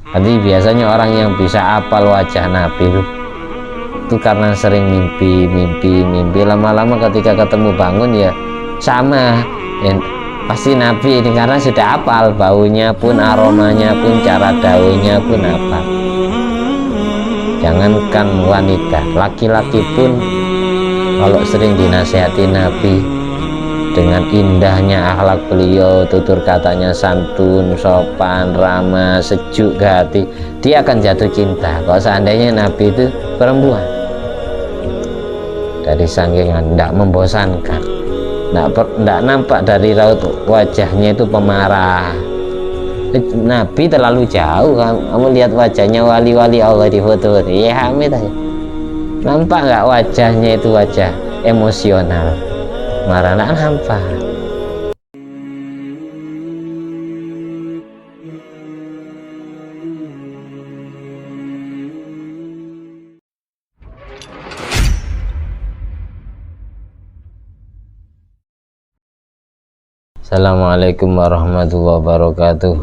Jadi biasanya orang yang bisa hafal wajah Nabi itu karena sering mimpi, lama-lama ketika ketemu bangun ya sama ya, pasti Nabi ini karena sudah hafal baunya pun, aromanya pun, cara daunnya pun hafal. Jangankan wanita, laki-laki pun kalau sering dinasihati Nabi dengan indahnya akhlak beliau, tutur katanya santun, sopan, ramah, sejuk ke hati, dia akan jatuh cinta. Kalau seandainya Nabi itu perempuan, dari saking tidak membosankan, tidak nampak dari raut wajahnya itu pemarah. Nabi terlalu jauh, kamu lihat wajahnya wali-wali Allah di foto, ya Hamid aja. Nampak nggak wajahnya itu wajah emosional, marah nggak nampak. Assalamualaikum warahmatullahi wabarakatuh.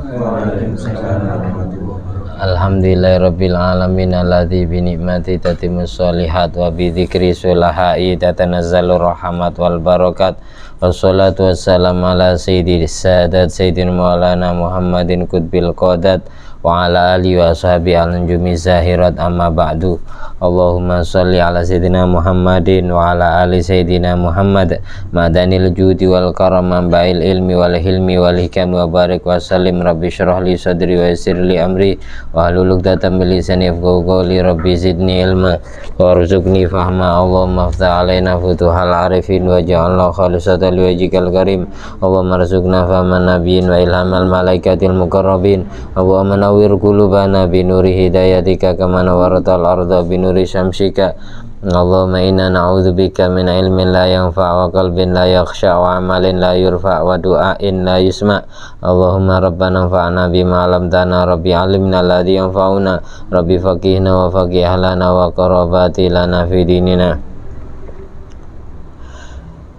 Alhamdulillahirabbil alamin alladzi bi ni'mati tatimmus sholihat wa bi dzikri sulahai tatanazzalu rahmat wal barakat. Wassalatu wassalamu ala sayyidis sadat sayyidina maulana Muhammadin qutbil qadat wa ala alihi wa sahbihi al-anjumi zahirat amma ba'du. Allahumma sholli ala sayyidina Muhammadin wa ala ali sayyidina Muhammad madanil judi wal karam ba'il ilmi wal hilmi wal hikam wa barik wa sallim rabbi syrah li sadri wa yassir li amri wa hlul 'uqdatam min lisani yafqahu qawli rabbi zidni ilma warzuqni fahma. Allahumma iftah alaina futuhal arifin wa ja'alna khalisatan liwajhikal karim. Allahumma rzuqna fahman nabiyyin wa ilhamal malaikatil muqarrabin. Allahumma nawwir qulubana bi nuri hidayatika kama nawwartal arda bi nuri syamsika. Allahumma inna na'udzubika min ilmin la yanfa' wa qalbin la yakhsha wa amalin la yurfa' wa du'ain la yusma'. Allahumma rabbana anfa'na bima 'allamtana rabbi 'allimna alladhi yanfa'una rabbi faqihna wa faqih ahlana wa qarabati lana fi dinina.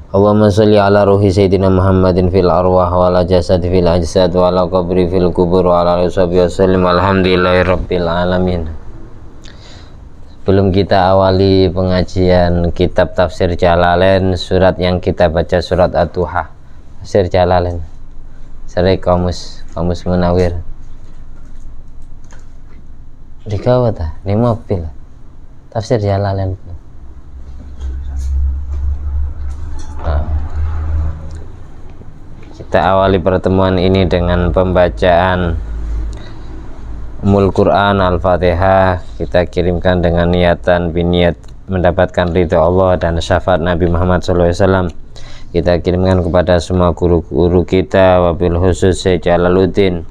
Allahumma sholli ala ruhi sayyidina Muhammadin fil arwah wa ala jasadi fil ajsad wa ala qabri fil kubur wa ala alihi wasallam. Alhamdulillahi rabbil alamin. Sebelum kita awali pengajian kitab tafsir Jalalain, surat yang kita baca surat At-Duha, tafsir Jalalain, Serai Kamus Munawir. Di kawat di mobil, tafsir Jalalain. Kita awali pertemuan ini dengan pembacaan Ummul Quran Al-Fatihah. Kita kirimkan dengan niatan biniat mendapatkan ridho Allah dan syafaat Nabi Muhammad SAW. Kita kirimkan kepada semua guru-guru kita, wabil khusus Syekh Jalaluddin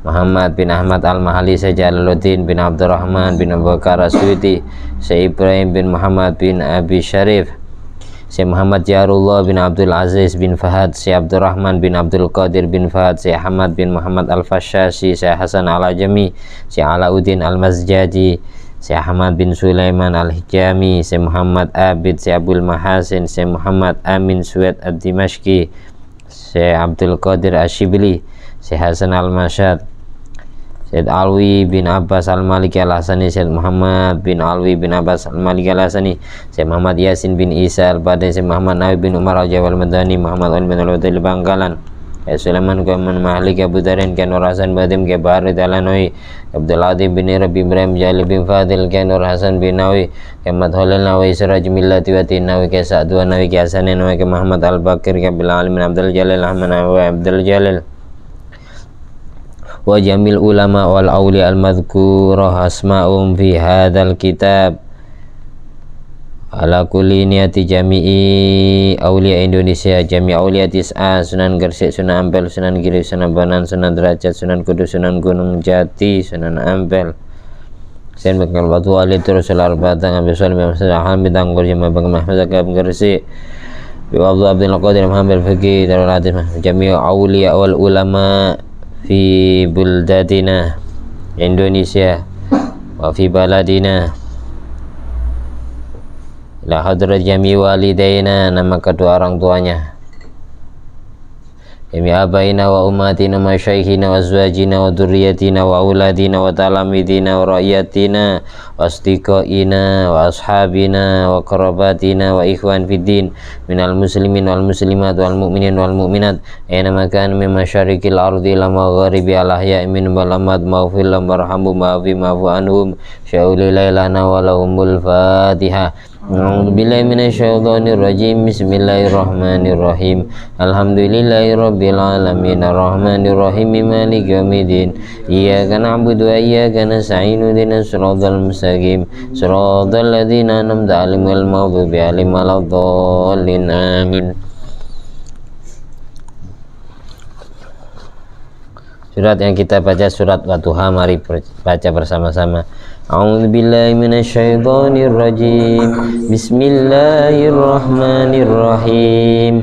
Muhammad bin Ahmad Al-Mahali, Syekh Jalaluddin bin Abdurrahman bin Abu Bakar As-Suiti, Syekh Ibrahim bin Muhammad bin Abi Syarif, Syekh Muhammad Jarullah bin Abdul Aziz bin Fahad, Syekh Abdurrahman bin Abdul Qadir bin Fahad, Syekh Ahmad bin Muhammad Al-Fashashi, Syekh Hasan Al-Ajami, Syekh Alauddin Al-Mazjaji, Syekh Ahmad bin Sulaiman Al-Hijami, Syekh Muhammad Abid, Syekh Abdul Mahasin, Syekh Muhammad Amin Suwed Ad-Dimashqi, Syekh Abdul Qadir Asyibli, Syekh Hasan Al-Mashad, Syed Alwi bin Abbas Al-Maliki Al-Hasani, Syed Muhammad bin Alwi bin Abbas Al-Maliki Al-Hasani, Syed Muhammad Yasin bin Isa Al-Badai, Syed Muhammad Nabi bin Umar Al-Jawal Madani, Muhammad Ali bin Al-Wadil Bangkalan, Syed Sulaiman Kuman Mahlik Abu Darin Kanur Hasan Badim Ke Barid Al-Anoi, Abdul Adim bin Rabi Ibrahim Jalil bin Fadil Kanur Hasan bin Nawi, Ke Madholil Nawi Siraj Millati Watin Nawi Ke Sa'dua Nawi Ke Hasanin Nawi Ke Muhammad Al-Bakir Ke Bil Alim bin Abdul Jalil Ahmad Nawi Abdul Jalil wa jamil ulama wal awliya al madhkurah asma'um fi hadzal kitab ala kulli niyati jami'i awliya Indonesia, jami' awliya tis'a, Sunan Gresik, Sunan Ampel, Sunan Giri, Sunan Banan, Sunan Derajat, Sunan Kudus, Sunan Gunung Jati, Sunan Ampel, Sen Bekal Batu Ali Turusul Al-Batang Abi Salim Hamid Anggur Jama Bang Mahmud Agam Gresik Bi Abdul Qadir Muhammad Fikri Darul Hadis, jami' awliya wal ulama fi buldatina Indonesia wa fi baladina la hadrat jami walidaina, nama kedua orang tuanya, jami'a abaina wa ummatina wa syaikhina wa azwajina wa dzurriyyatina wa auladina wa talamidina wa ra'yatina wa asdiqaina wa ashabina wa qarabatina wa ikhwan fiddin minal muslimin wal muslimat wal mu'minin wal mu'minat aina makan min masyariqil ardi ila magharibi al ahya'i min wal amwat maghfir lahum warhamhum wa'fu anhum sya'uli lailana wa lahumul fatihah. A'udzubillahi minasyaitonir rajim. Bismillahirrahmanirrahim. Alhamdulillahirabbil alamin arrahmanir rahim maliki yaumiddin. Iyyaka na'budu wa iyyaka nasta'in ihdinas siratal mustaqim siratal ladzina an'amta 'alaihim ghairil maghdubi 'alaihim waladdallin. Amin. Surat yang kita baca surat Wadduha, mari baca bersama-sama. A'udzubillahi minasyaitonir rajim. Bismillahirrahmanirrahim.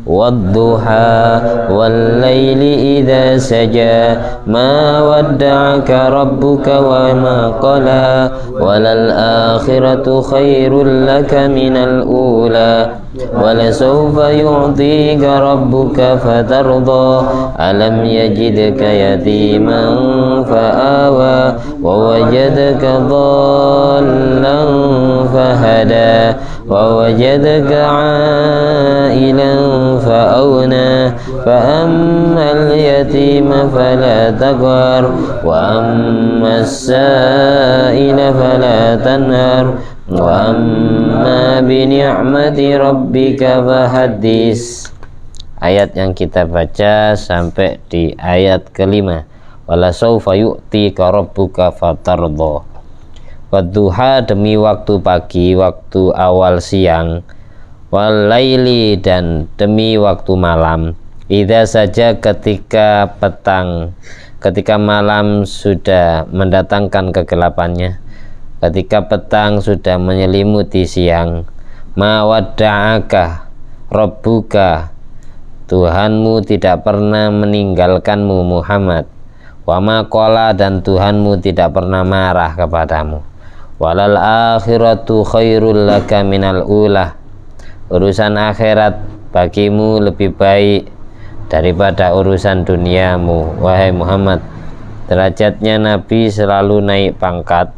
Wadduha wal laili idza saja ma wadda'aka rabbuka wa ma qala walal akhiratu khairul laka minal ula walasawfa yu'tika rabbuka fatarda alam yajidka yatiman fa'awa wa wajadaka dhallan fahada wa wajadaka 'ailan fa'awna fa'ammal yatima fala taqhar wa ammas sa'ila fala tanhar wa amma bi ni'mati rabbika fahaddis. Ayat yang kita baca sampai di ayat kelima. Wala sawfa yu'tika rabbuka fatardha. Wadduha demi waktu pagi, waktu awal siang, wal laili dan demi waktu malam, idza saja ketika petang, ketika malam sudah mendatangkan kegelapannya, ketika petang sudah menyelimuti siang, ma wadda'aka rabbuka, Tuhanmu tidak pernah meninggalkanmu Muhammad, wa ma qala dan Tuhanmu tidak pernah marah kepadamu, walal akhiratu khairul laka minal ula, urusan akhirat bagimu lebih baik daripada urusan duniamu. Wahai Muhammad, derajatnya Nabi selalu naik pangkat,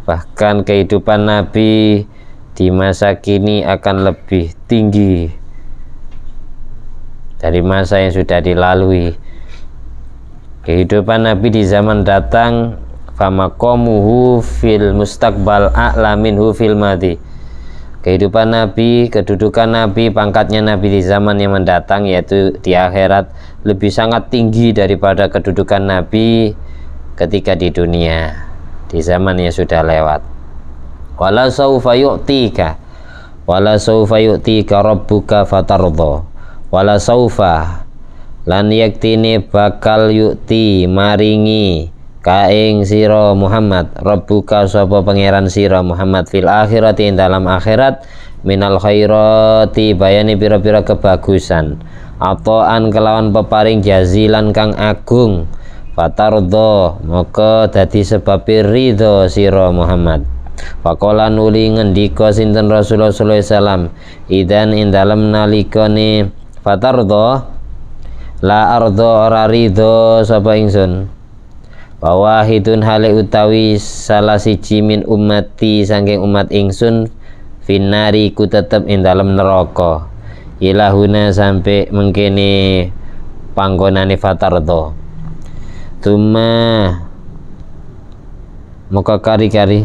bahkan kehidupan Nabi di masa kini akan lebih tinggi dari masa yang sudah dilalui. Kehidupan Nabi di zaman datang, famaqamuhu fil mustaqbal a'la minhu fil madi. Kehidupan Nabi, kedudukan Nabi, pangkatnya Nabi di zaman yang mendatang, yaitu di akhirat, lebih sangat tinggi daripada kedudukan Nabi ketika di dunia, di zaman yang sudah lewat. Wala sawfa yu'tika rabbuka fatardha. Wala sawfa lan yaktine bakal yu'ti maringi kaing sira Muhammad rabbuka sapa pangeran sira Muhammad fil akhirati dalam akhirat minal khairati bayani pira-pira kebagusan ataan kelawan peparing jazilan kang agung fatardha maka dadi sebab ridho sira Muhammad. Faqala nuli ngendika sinten Rasulullah sallallahu alaihi wasallam idan ing dalem nalikane fatardha la ardo ora ridho sapa ingsun wahidun hale utawi salah siji min ummati saking umat ingsun finari ku tetep ing dalem neraka ilahuna sampai mengkene panggonane fatardha tuma maka kari-kari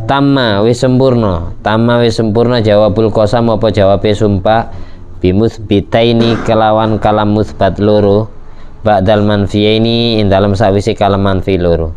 tamma wis sempurna jawabul qasam apa jawabe sumpah bimutsbitaini kelawan kalam musbat loro ba'dal manfiyaini ing dalam sawise kalam manfi loro.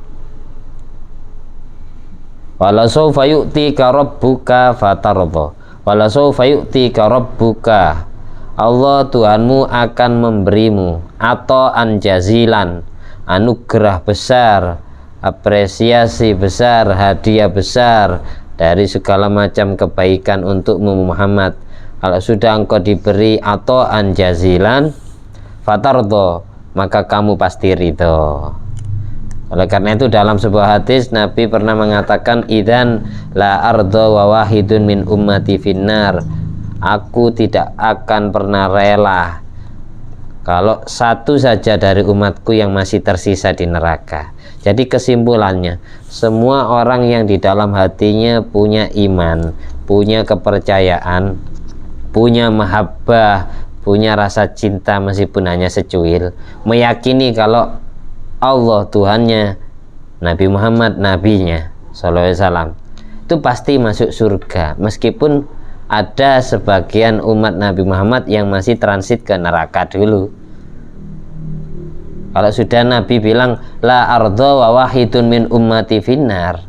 Wala sawfa yu'tika rabbuka fatardha. Wala sawfa yu'tika rabbuka, Allah Tuhanmu akan memberimu ataan jazilan, anugerah besar, apresiasi besar, hadiah besar dari segala macam kebaikan untukmu Muhammad. Kalau sudah engkau diberi ataan jazilan fatardha, maka kamu pasti ridho. Oleh karena itu dalam sebuah hadis Nabi pernah mengatakan idzan la arda wa wahidun min ummati finnar, aku tidak akan pernah rela kalau satu saja dari umatku yang masih tersisa di neraka. Jadi kesimpulannya, semua orang yang di dalam hatinya punya iman, punya kepercayaan, punya mahabbah, punya rasa cinta meskipun hanya secuil, meyakini kalau Allah Tuhannya, Nabi Muhammad nabinya sallallahu alaihi wasallam, itu pasti masuk surga, meskipun ada sebagian umat Nabi Muhammad yang masih transit ke neraka dulu. Kalau sudah Nabi bilang la ardo wa wahidun min ummati finnar,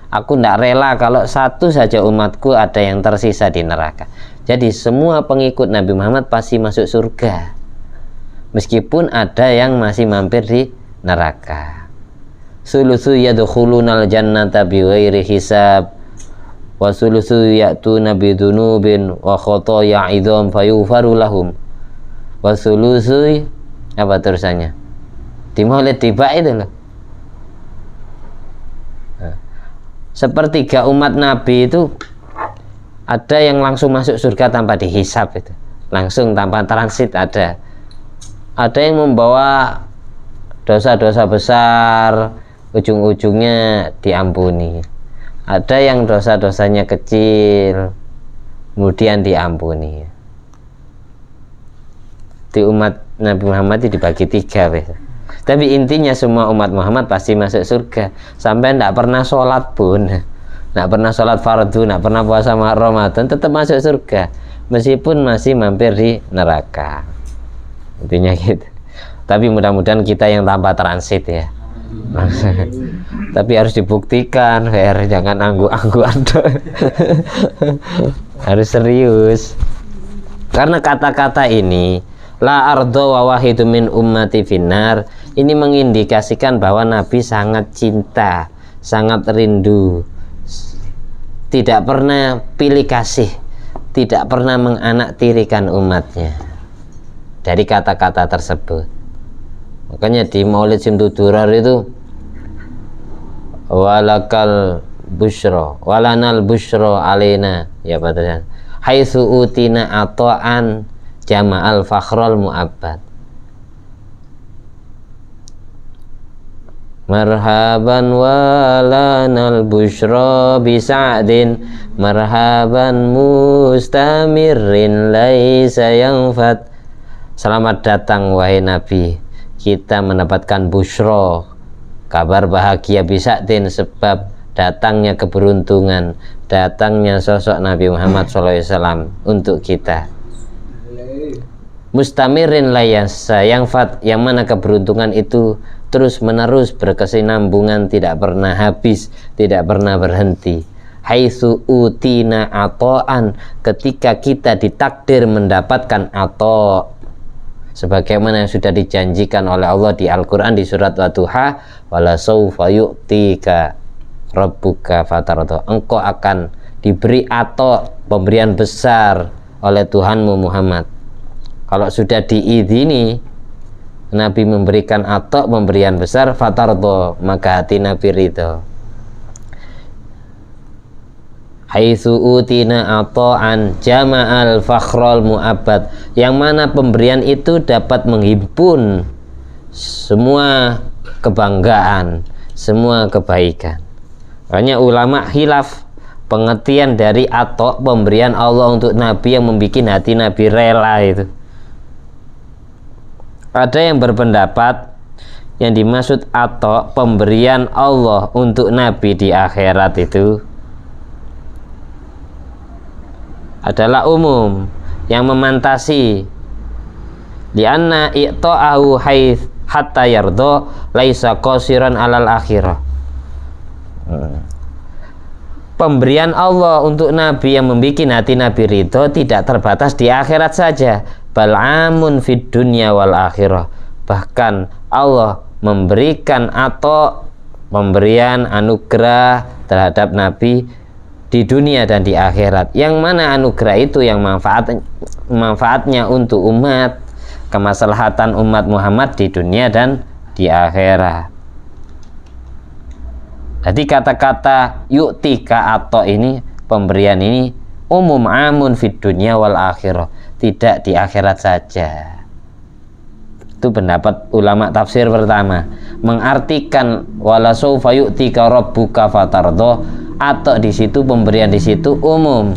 aku tidak rela kalau satu saja umatku ada yang tersisa di neraka. Jadi semua pengikut Nabi Muhammad pasti masuk surga, meskipun ada yang masih mampir di neraka. Sulusu yadkhulunal jannata bighairi hisab wa sulusu ya'tuna bidunubin wa khotoya idham fayufaru lahum wa sulusu, apa terusannya di Maulid Tiba itu loh. Sepertiga umat Nabi itu ada yang langsung masuk surga tanpa dihisab, itu langsung tanpa transit. Ada yang membawa dosa-dosa besar, ujung-ujungnya diampuni. Ada yang dosa-dosanya kecil, kemudian diampuni. Di umat Nabi Muhammad itu dibagi tiga, tapi intinya semua umat Muhammad pasti masuk surga. Sampai tidak pernah sholat pun, tidak pernah sholat fardu, tidak pernah puasa Ramadan, tetap masuk surga meskipun masih mampir di neraka. Intinya gitu. Tapi mudah-mudahan kita yang tanpa transit ya. Tapi harus dibuktikan, jangan anggu-angguan. Harus serius. Karena kata-kata ini la ardo wa wahidu min ummati finnar, ini mengindikasikan bahwa Nabi sangat cinta, sangat rindu, tidak pernah pilih kasih, tidak pernah menganaktirikan umatnya dari kata-kata tersebut. Makanya di Maulid Simtudurar itu walakal busyra walanal busyra alaina, ya Pak, haitsu utina ata'an jama'al fakhrul mu'abbad. Marhaban walanal busyra bisa'din marhaban mustamirrin laisa yanfat. Selamat datang wahai Nabi, kita mendapatkan busyra, kabar bahagia bisa'din, sebab datangnya keberuntungan, datangnya sosok Nabi Muhammad SAW untuk kita. Mustamirin layasa yang fat, yang mana keberuntungan itu terus menerus berkesinambungan, tidak pernah habis, tidak pernah berhenti. Haitsu utina ato'an, ketika kita ditakdir mendapatkan ato', sebagaimana yang sudah dijanjikan oleh Allah di Al-Quran di surat Wadduha, wala sawfa yu'tika rabbuka fatardo, engkau akan diberi ato', pemberian besar oleh Tuhanmu Muhammad. Kalau sudah diizini Nabi memberikan ato', pemberian besar, fatardo, maka hati Nabi ridho. Haitsu utina ato'an jama'al fakhrul mu'abbad, yang mana pemberian itu dapat menghimpun semua kebanggaan, semua kebaikan. Makanya ulama khilaf pengertian dari ato', pemberian Allah untuk Nabi yang membuat hati Nabi rela itu. Ada yang berpendapat yang dimaksud ato', pemberian Allah untuk Nabi di akhirat itu adalah umum, yang memantasi. Lianna i'ta'ahu hatta yardo laisa qasiran alal akhirah. Pemberian Allah untuk Nabi yang membuat hati Nabi ridho tidak terbatas di akhirat saja, bal amun fid dunya wal akhirah. Bahkan Allah memberikan atau pemberian anugerah terhadap Nabi di dunia dan di akhirat, yang mana anugerah itu yang manfaatnya untuk umat, kemaslahatan umat Muhammad di dunia dan di akhirat. Jadi kata-kata yu'tika atau ini, pemberian ini umum, amun fid dunya wal akhirah, tidak di akhirat saja. Itu pendapat ulama tafsir pertama, mengartikan wala saufa yu'tika rabbuka fatardha, atau di situ pemberian di situ umum,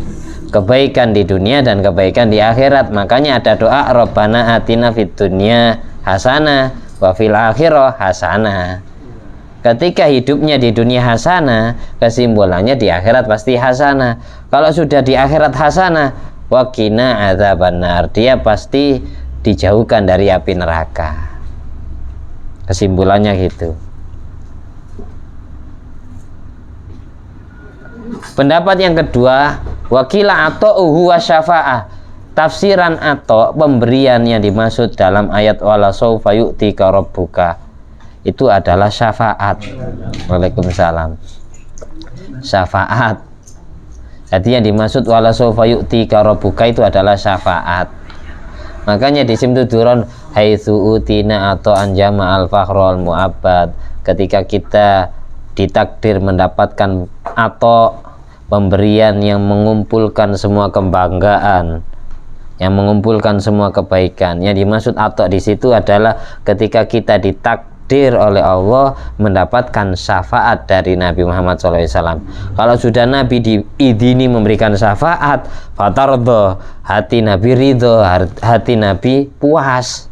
kebaikan di dunia dan kebaikan di akhirat. Makanya ada doa Rabbana atina fid dunya hasanah wa fil akhirah hasanah. Ketika hidupnya di dunia hasanah, kesimpulannya di akhirat pasti hasanah. Kalau sudah di akhirat hasanah, wa qina adzabannar, dia pasti dijauhkan dari api neraka. Kesimpulannya gitu. Pendapat yang kedua, wakila ata'uhu wa syafa'ah. Tafsiran atau pemberian yang dimaksud dalam ayat wala saufa yu'tika rabbuka itu adalah syafaat. Waalaikumsalam. Syafaat. Jadi yang dimaksud wala saufa yu'tika rabbuka itu adalah syafaat. Makanya di situ turun haitsu utina atau anjama al-fakhrul mu'abbad, ketika kita ditakdir mendapatkan atau pemberian yang mengumpulkan semua kebanggaan, yang mengumpulkan semua kebaikan. Yang dimaksud atau di situ adalah ketika kita ditakdir oleh Allah mendapatkan syafaat dari Nabi Muhammad SAW. Kalau sudah Nabi diizini memberikan syafaat, fatardha, hati Nabi ridho, hati Nabi puas,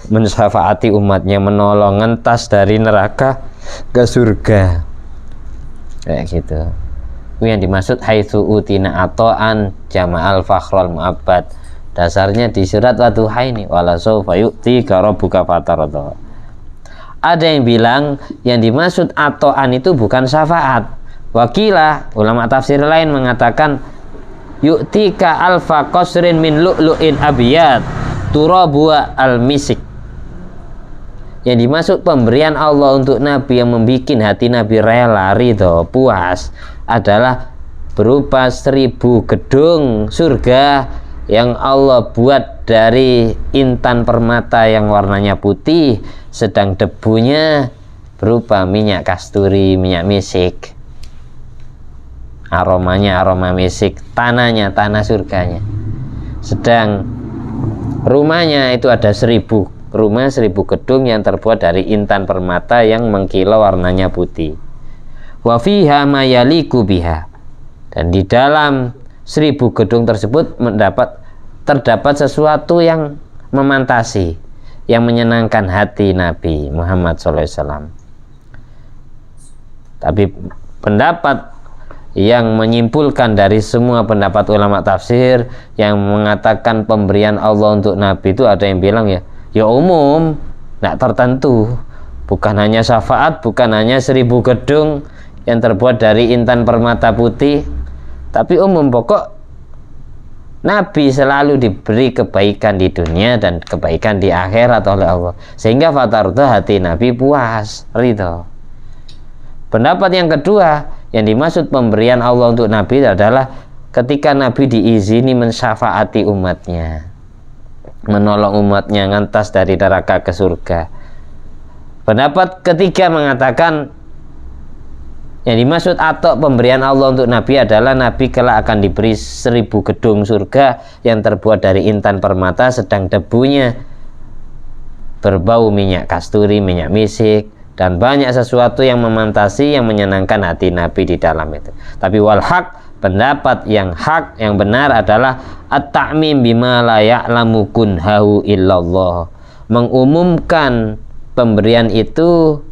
mensyafaati umatnya, menolong ngentas dari neraka ke surga, kayak gitu. Itu yang dimaksud haitsu utina ato'an jama'al fakhrul mu'abbad. Dasarnya di surat Wadduha ini, wala saufa yu'tika rabbuka fatardha. Ada yang bilang yang dimaksud ato'an itu bukan syafaat. Wakilah, ulama tafsir lain mengatakan yu'tika alfa qasrin min lu'lu'in abiyat turabua al-misik. Yang dimaksud pemberian Allah untuk Nabi yang membuat hati Nabi rela, ridho, puas adalah berupa 1000 gedung surga yang Allah buat dari intan permata yang warnanya putih, sedang debunya berupa minyak kasturi, minyak misik. Aromanya aroma misik, tanahnya tanah surganya. Sedang rumahnya itu ada 1000 rumah, 1000 gedung yang terbuat dari intan permata yang mengkilau warnanya putih. Wa fiha mayaliku biha, dan di dalam 1000 gedung tersebut terdapat sesuatu yang memantasi, yang menyenangkan hati Nabi Muhammad SAW. Tapi pendapat yang menyimpulkan dari semua pendapat ulama tafsir yang mengatakan pemberian Allah untuk Nabi itu, ada yang bilang ya umum, tidak tertentu, bukan hanya syafaat, bukan hanya 1000 gedung yang terbuat dari intan permata putih, tapi umum. Pokok Nabi selalu diberi kebaikan di dunia dan kebaikan di akhirat oleh Allah, sehingga fatardha, hati Nabi puas, ridho. Pendapat yang kedua, yang dimaksud pemberian Allah untuk Nabi adalah ketika Nabi diizini mensyafaati umatnya, menolong umatnya ngantas dari neraka ke surga. Pendapat ketiga mengatakan yang dimaksud atau pemberian Allah untuk Nabi adalah Nabi kelak akan diberi 1000 gedung surga yang terbuat dari intan permata, sedang debunya berbau minyak kasturi, minyak misik, dan banyak sesuatu yang memantasi, yang menyenangkan hati Nabi di dalam itu. Tapi wal haq, pendapat yang hak, yang benar adalah at-ta'mim bima la ya'lamu kunhahu illallah, mengumumkan pemberian itu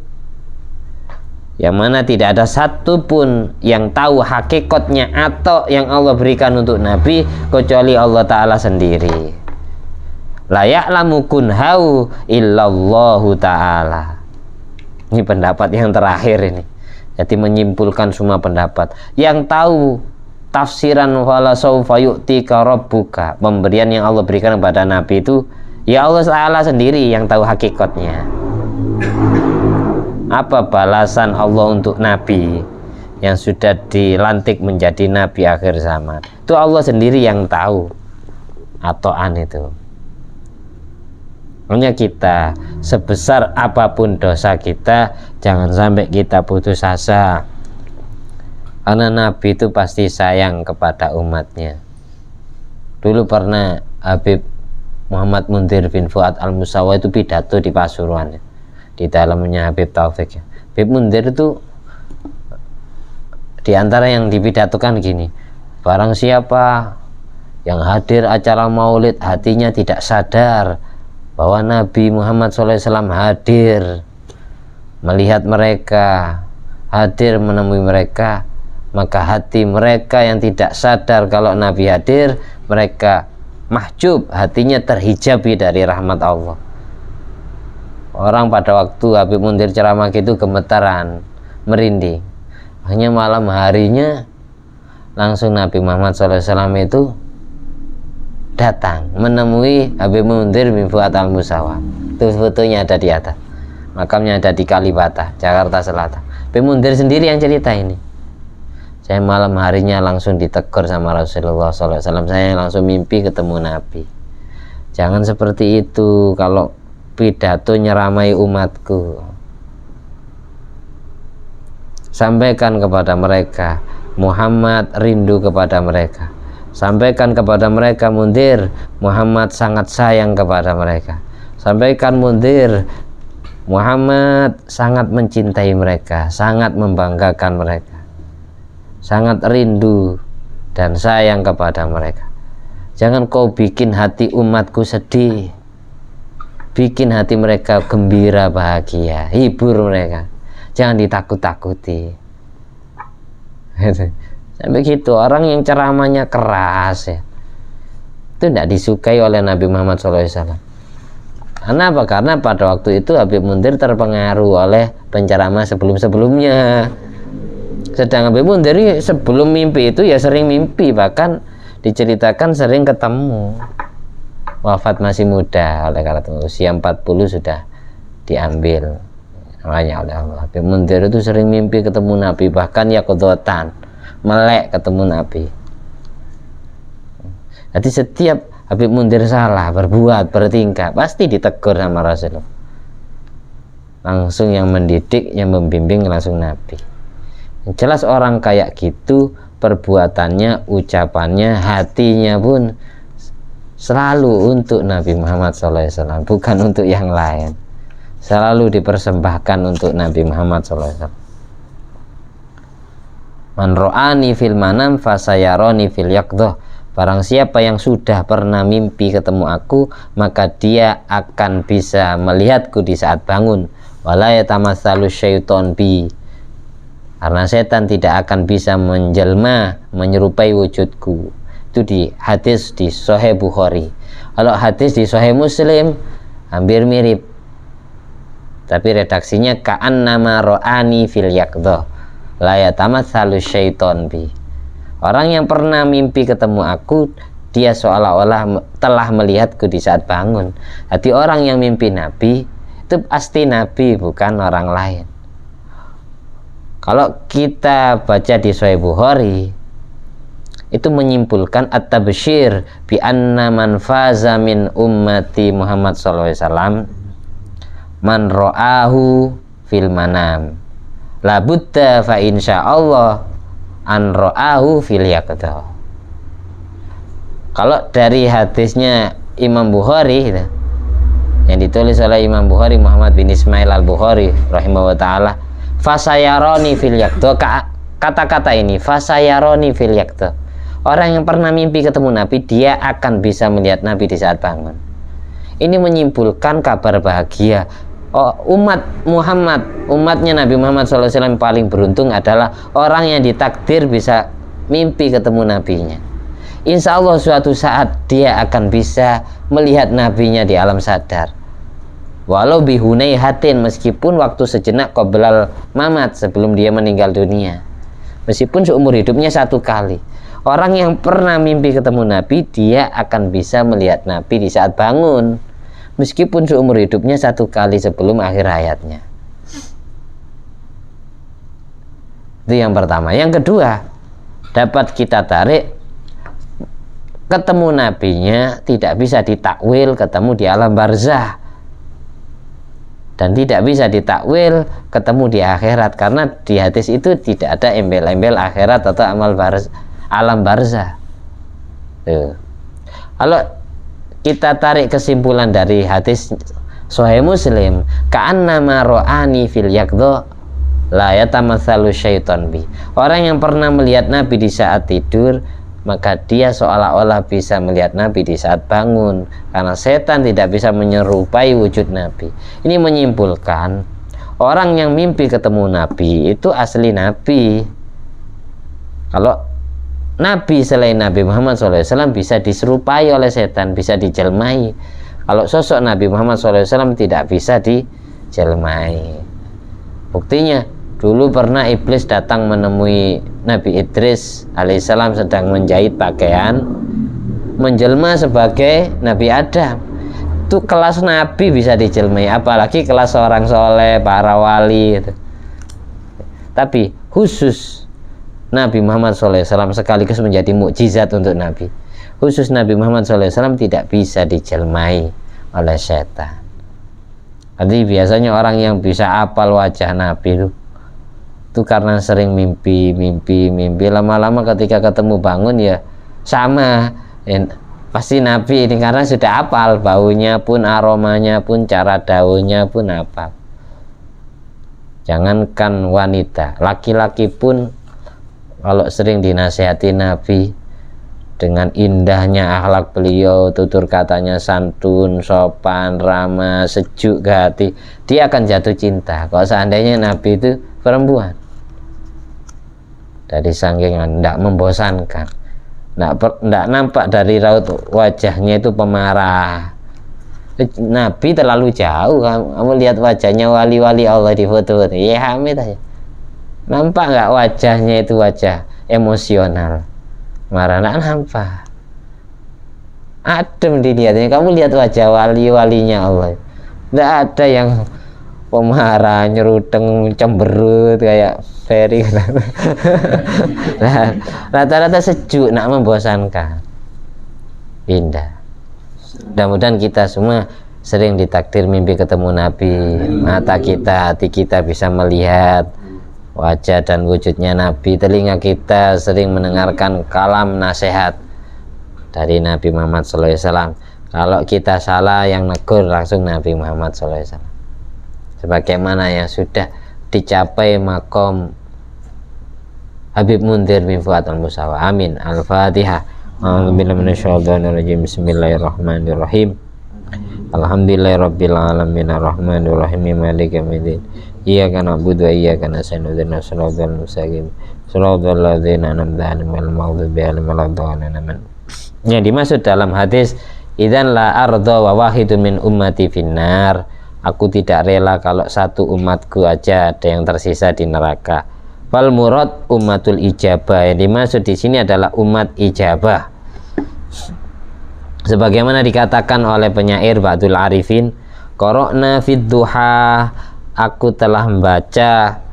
yang mana tidak ada satupun yang tahu hakikatnya atau yang Allah berikan untuk Nabi kecuali Allah Ta'ala sendiri. La ya'lamu kunhahu illallahu ta'ala. Ini pendapat yang terakhir ini. Jadi menyimpulkan semua pendapat. Yang tahu tafsiran wala saufa yu'tika rabbuka, pemberian yang Allah berikan kepada Nabi itu, ya Allah Ta'ala sendiri yang tahu hakikatnya. Apa balasan Allah untuk Nabi yang sudah dilantik menjadi Nabi akhir zaman? Itu Allah sendiri yang tahu. Atoan itu. Hanya kita, sebesar apapun dosa kita, jangan sampai kita putus asa. Karena Nabi itu pasti sayang kepada umatnya. Dulu pernah Habib Muhammad Munzir bin Fuad Al-Musawa itu pidato di Pasuruan di dalamnya Habib Taufik. Habib Munzir itu di antara yang dipidatokan gini, barang siapa yang hadir acara maulid hatinya tidak sadar bahwa Nabi Muhammad SAW hadir melihat mereka, hadir menemui mereka, maka hati mereka yang tidak sadar kalau Nabi hadir, mereka mahjub, hatinya terhijabi dari rahmat Allah. Orang pada waktu Habib Munzir ceramah itu gemetaran, merinding. Hanya malam harinya langsung Nabi Muhammad SAW itu datang menemui Habib Munzir bin Fuad Al-Musawa. Itu fotonya ada di atas, makamnya ada di Kalibata, Jakarta Selatan. Habib Munzir sendiri yang cerita ini. Saya malam harinya langsung ditegur sama Rasulullah SAW. Saya langsung mimpi ketemu Nabi. Jangan seperti itu kalau pidato nyeramai umatku. Sampaikan kepada mereka Muhammad rindu kepada mereka. Sampaikan kepada mereka Munzir, Muhammad sangat sayang kepada mereka. Sampaikan Munzir, Muhammad sangat mencintai mereka, sangat membanggakan mereka, sangat rindu dan sayang kepada mereka. Jangan kau bikin hati umatku sedih, bikin hati mereka gembira bahagia, hibur mereka, jangan ditakut-takuti. Sampai gitu. Orang yang ceramahnya keras ya, itu tidak disukai oleh Nabi Muhammad SAW. Karena apa? Karena pada waktu itu Habib Munzir terpengaruh oleh penceramah sebelum-sebelumnya. Sedang Habib Munzir sebelum mimpi itu ya sering mimpi, bahkan diceritakan sering ketemu. Wafat masih muda, oleh karena itu usia 40 sudah diambil namanya oleh Allah. Habib Munzir itu sering mimpi ketemu Nabi, bahkan ya kodotan melek ketemu Nabi. Jadi setiap Habib Munzir salah, berbuat, bertingkah, pasti ditegur sama Rasulullah. Langsung yang mendidik, yang membimbing langsung Nabi. Jelas orang kayak gitu, perbuatannya, ucapannya, hatinya pun selalu untuk Nabi Muhammad SAW, bukan untuk yang lain. Selalu dipersembahkan untuk Nabi Muhammad SAW. Man ro'ani fil manam fasayaroni fil yaqdhah. Barang siapa yang sudah pernah mimpi ketemu aku, maka dia akan bisa melihatku di saat bangun. Wala yatamatsalu syaiton bi. Karena setan tidak akan bisa menjelma, menyerupai wujudku. Itu di hadis di Sahih Bukhari. Kalau hadis di Sahih Muslim hampir mirip, tapi redaksinya ka'annama ro'ani fil yaqdhah la yatamatsalu syaiton bi. Orang yang pernah mimpi ketemu aku, dia seolah-olah telah melihatku di saat bangun. Jadi orang yang mimpi Nabi itu pasti Nabi, bukan orang lain. Kalau kita baca di Sahih Bukhari, itu menyimpulkan at-tabsyir bi anna man faza min ummati Muhammad sallallahu alaihi wasallam man ra'ahu fil manam la budda fa insyaallah an ra'ahu fil yaqdhah. Kalau dari hadisnya Imam Bukhari gitu, yang ditulis oleh Imam Bukhari Muhammad bin Ismail Al-Bukhari rahimahullah ta'ala, fasayaroni fil yaqdhah, kata-kata ini fasayaroni fil yaqdhah, orang yang pernah mimpi ketemu Nabi, dia akan bisa melihat Nabi di saat bangun. Ini menyimpulkan kabar bahagia. Umat Muhammad, umatnya Nabi Muhammad SAW paling beruntung adalah orang yang ditakdir bisa mimpi ketemu nabinya. Insya Allah suatu saat dia akan bisa melihat nabinya di alam sadar. Walau bihunai hatin, meskipun waktu sejenak qoblal mamat, sebelum dia meninggal dunia. Meskipun seumur hidupnya satu kali. Orang yang pernah mimpi ketemu Nabi, dia akan bisa melihat Nabi di saat bangun, meskipun seumur hidupnya satu kali sebelum akhir hayatnya. Itu yang pertama. Yang kedua, dapat kita tarik, ketemu nabinya tidak bisa ditakwil ketemu di alam barzah, dan tidak bisa ditakwil ketemu di akhirat, karena di hadis itu tidak ada embel-embel akhirat atau alam barzah. Tuh. Kalau kita tarik kesimpulan dari hadis Sahih Muslim, ka'annama ra'ani fil yaqdha la yatamatsalu syaiton bi. Orang yang pernah melihat Nabi di saat tidur, maka dia seolah-olah bisa melihat Nabi di saat bangun, karena setan tidak bisa menyerupai wujud Nabi. Ini menyimpulkan orang yang mimpi ketemu Nabi itu asli Nabi. Kalau Nabi selain Nabi Muhammad SAW bisa diserupai oleh setan, bisa dijelmai. Kalau sosok Nabi Muhammad SAW tidak bisa dijelmai. Buktinya, dulu pernah iblis datang menemui Nabi Idris alaihissalam sedang menjahit pakaian, menjelma sebagai Nabi Adam. Itu kelas Nabi bisa dijelmai, apalagi kelas orang soleh, para wali gitu. Tapi khusus Nabi Muhammad SAW sekaligus menjadi mukjizat untuk Nabi. Khusus Nabi Muhammad SAW tidak bisa dijelmai oleh setan. Jadi biasanya orang yang bisa apal wajah Nabi itu karena sering mimpi. Lama-lama ketika ketemu bangun ya sama. Pasti Nabi ini karena sudah apal baunya pun, aromanya pun, cara daunnya pun apal. Jangankan wanita, laki-laki pun kalau sering dinasihati Nabi dengan indahnya akhlak beliau, tutur katanya santun, sopan, ramah, sejuk ke hati, dia akan jatuh cinta. Kalau seandainya Nabi itu perempuan, dari saking tidak membosankan, tidak nampak dari raut wajahnya itu pemarah. Nabi terlalu jauh, kamu lihat wajahnya wali-wali Allah di foto-foto, ya Hamid aja. Nampak nggak wajahnya itu wajah emosional, marah? Nggak nampak, adem dilihatnya. Kamu lihat wajah wali-walinya Allah, nggak ada yang pemarah, nyeruteng, cemberut kayak Ferry. Nah, rata-rata sejuk, nggak membosankan, indah. Mudah-mudahan kita semua sering ditakdir mimpi ketemu Nabi, mata kita, hati kita bisa melihat wajah dan wujudnya Nabi, telinga kita sering mendengarkan kalam nasihat dari Nabi Muhammad SAW. Kalau kita salah, yang negur langsung Nabi Muhammad SAW, sebagaimana yang sudah dicapai makom Habib Mundir bin Fuad al-Musawa. Amin. Al-Fatihah. Bismillahirrahmanirrahim. Alhamdulillahirabbil alamin arrahmanirrahim maliki yaumiddin. Iyyaka na'budu wa iyyaka nasta'in ihdinas siratal mustaqim siratal ladzina an'amta 'alaihim ghairil maghdubi 'alaihim waladdallin. Yang dimaksud dalam hadis idzan la arda wa wahidun min ummati finnar, aku tidak rela kalau satu umatku aja ada yang tersisa di neraka. Wal murad ummatul ijabah, yang dimaksud di sini adalah umat ijabah. Sebagaimana dikatakan oleh penyair Ba'dul Arifin, qara'na fid duha, aku telah membaca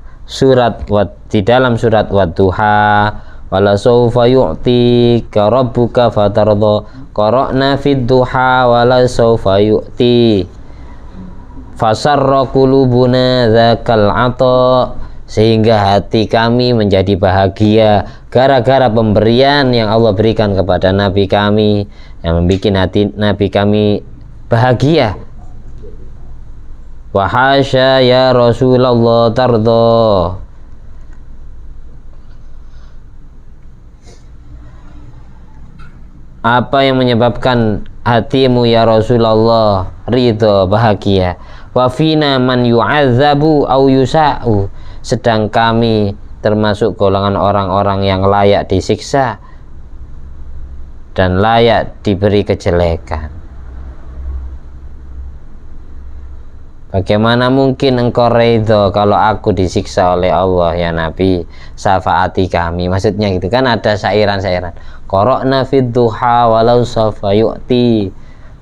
di dalam surat Wadduha, wala sawfa yu'tika rabbuka fatardha. Qara'na fid duha wala sawfa yu'ti fasarra qulubuna dzakal 'ata, sehingga hati kami menjadi bahagia gara-gara pemberian yang Allah berikan kepada Nabi kami, yang membuat hati Nabi kami bahagia. Wa hasya ya Rasulullah tardha, apa yang menyebabkan hatimu ya Rasulullah ridho, bahagia. Wa fina man yu'adzabu au yusa'u, sedang kami termasuk golongan orang-orang yang layak disiksa dan layak diberi kejelekan. Bagaimana mungkin engkau ridho kalau aku disiksa oleh Allah ya Nabi, syafaati kami. Maksudnya gitu kan, ada syairan-syairan, qara'na fid duha walau sawfa yu'ti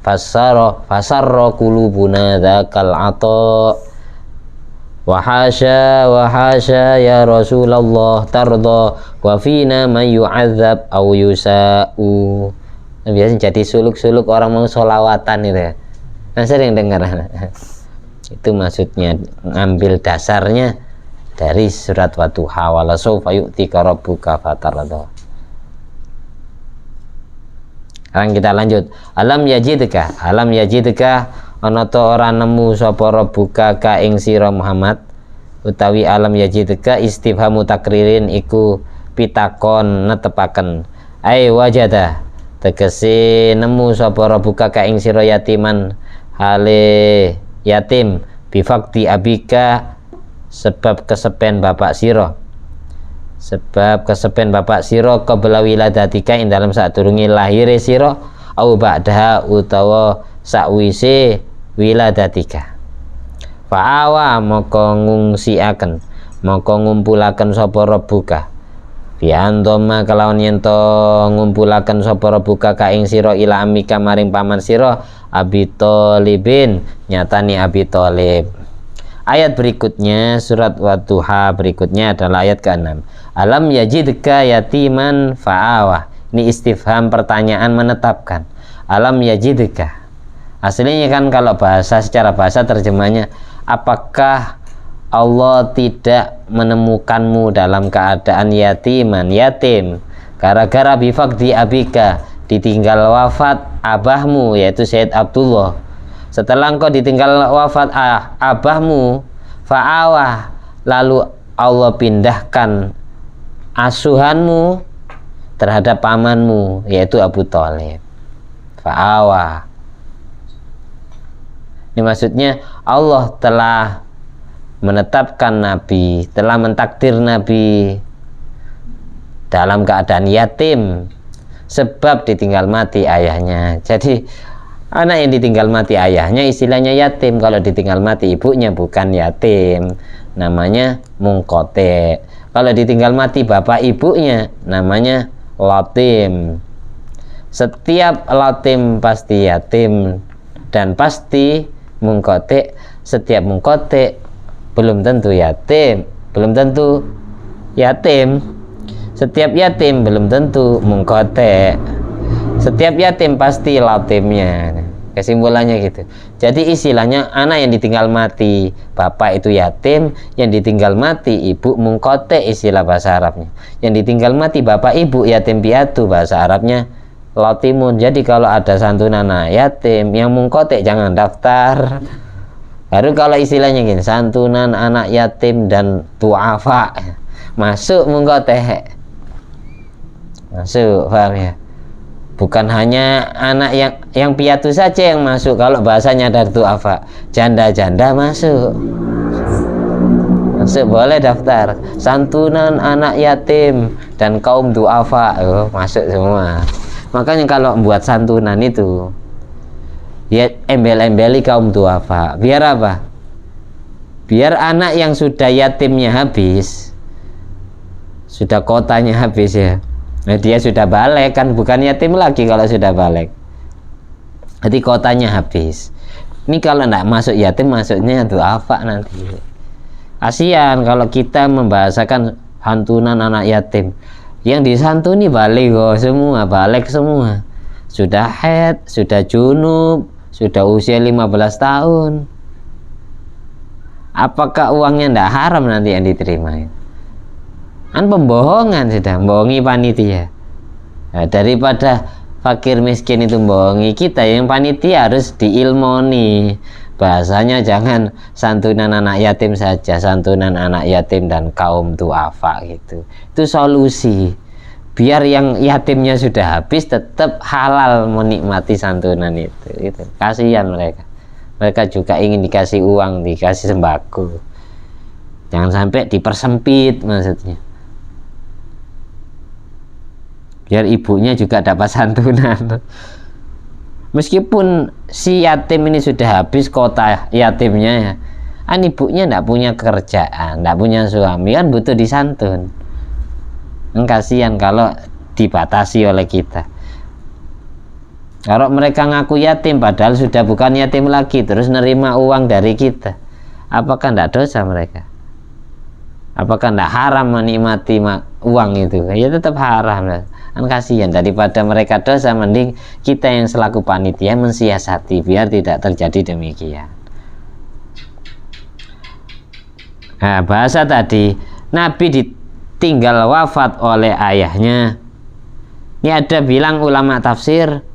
fasarra qulubuna dzakal 'ata. Wa hasya ya Rasulullah tardha wa fina man yu'adzab aw yusa'u. Biasanya jadi suluk-suluk orang mau sholawatan itu ya. Nah, sering dengar. Itu maksudnya ngambil dasarnya dari surat Wadduha, wala sawfa yu'tika rabbuka fatardha. Sekarang kita lanjut. Alam yajidka ana ta ora nemu sapa rabbuka ka ing sira Muhammad, utawi alam yajidka istifhamu takririn iku pitakon netepaken. Ai wajada tegese nemu sapa rabbuka ka ing sira yatiman hale yatim bifakti abika sebab kesepen bapak sira, qabla wiladatika ing dalam sadurunge lahire sira, au ba'daha utawa sakwise wiladatika. Fa'awa moko ngungsiaken, moko ngumpulaken sapa rabbuka bi andoma kelawan yen to ngumpulaken sapa rabbuka ka ing sira ila amika maring paman sira Abi Thalibin, nyatani Abi Thalib. Ayat berikutnya surat Wadduha berikutnya adalah ayat ke-6. Alam yajidka yatiman fa'awa. Ini istifham pertanyaan menetapkan. Alam yajidka. Aslinya kan kalau secara bahasa terjemahnya, apakah Allah tidak menemukanmu dalam keadaan yatiman, yatim, gara-gara bifakdi abika, ditinggal wafat abahmu yaitu Sayyid Abdullah. Setelah engkau ditinggal wafat abahmu, fa'awah, lalu Allah pindahkan asuhanmu terhadap pamanmu yaitu Abu Thalib. Fa'awah. Ini maksudnya Allah telah menetapkan Nabi, telah mentakdir Nabi dalam keadaan yatim sebab ditinggal mati ayahnya. Jadi anak yang ditinggal mati ayahnya istilahnya yatim. Kalau ditinggal mati ibunya bukan yatim, namanya mungkote. Kalau ditinggal mati bapak ibunya namanya latim. Setiap latim pasti yatim dan pasti mungkote. Setiap mungkote belum tentu yatim, belum tentu yatim. Setiap yatim belum tentu mungkote. Setiap yatim pasti latimnya. Kesimpulannya gitu. Jadi istilahnya anak yang ditinggal mati bapak itu yatim, yang ditinggal mati ibu mungkote istilah bahasa Arabnya. Yang ditinggal mati bapak ibu yatim piatu bahasa Arabnya latimun. Jadi kalau ada santunan anak yatim yang mungkote jangan daftar. Baru kalau istilahnya gini, santunan anak yatim dan duafa masuk mungkote. Masuk, paham ya? Bukan hanya anak yang piatu saja yang masuk. Kalau bahasanya dari duafa, janda-janda masuk boleh daftar. Santunan anak yatim dan kaum duafa masuk semua. Makanya kalau membuat santunan itu ya embel-embeli kaum duafa. Biar apa? Biar anak yang sudah yatimnya habis, sudah kotanya habis ya, nah, dia sudah balik kan, bukan yatim lagi kalau sudah balik. Jadi kotanya habis. Ini kalau tidak masuk yatim, masuknya duafa nanti. Kasihan kalau kita membahasakan santunan anak yatim. Yang disantuni balik semua, balik semua. Sudah haid, sudah junub, sudah usia 15 tahun. Apakah uangnya tidak haram nanti yang diterima? Kan pembohongan, sudah membohongi panitia. Nah, daripada fakir miskin itu membohongi kita, yang panitia harus diilmoni. Bahasanya jangan santunan anak yatim saja, santunan anak yatim dan kaum duafa gitu. Itu solusi. Biar yang yatimnya sudah habis tetap halal menikmati santunan itu. Gitu. Kasihan mereka. Mereka juga ingin dikasih uang, dikasih sembako. Jangan sampai dipersempit maksudnya. Biar ibunya juga dapat santunan. Meskipun si yatim ini sudah habis kota yatimnya ya, kan ibunya tidak punya kerjaan, tidak punya suami, kan butuh disantun. Kasihan kalau dibatasi oleh kita. Kalau mereka ngaku yatim padahal sudah bukan yatim lagi, terus nerima uang dari kita, apakah tidak dosa mereka? Apakah tidak haram menikmati uang itu? Ya tetap haram. Kan kasihan, daripada mereka dosa, mending kita yang selaku panitia mensiasati biar tidak terjadi demikian. Nah, bahasa tadi Nabi ditinggal wafat oleh ayahnya. Ini ada bilang ulama tafsir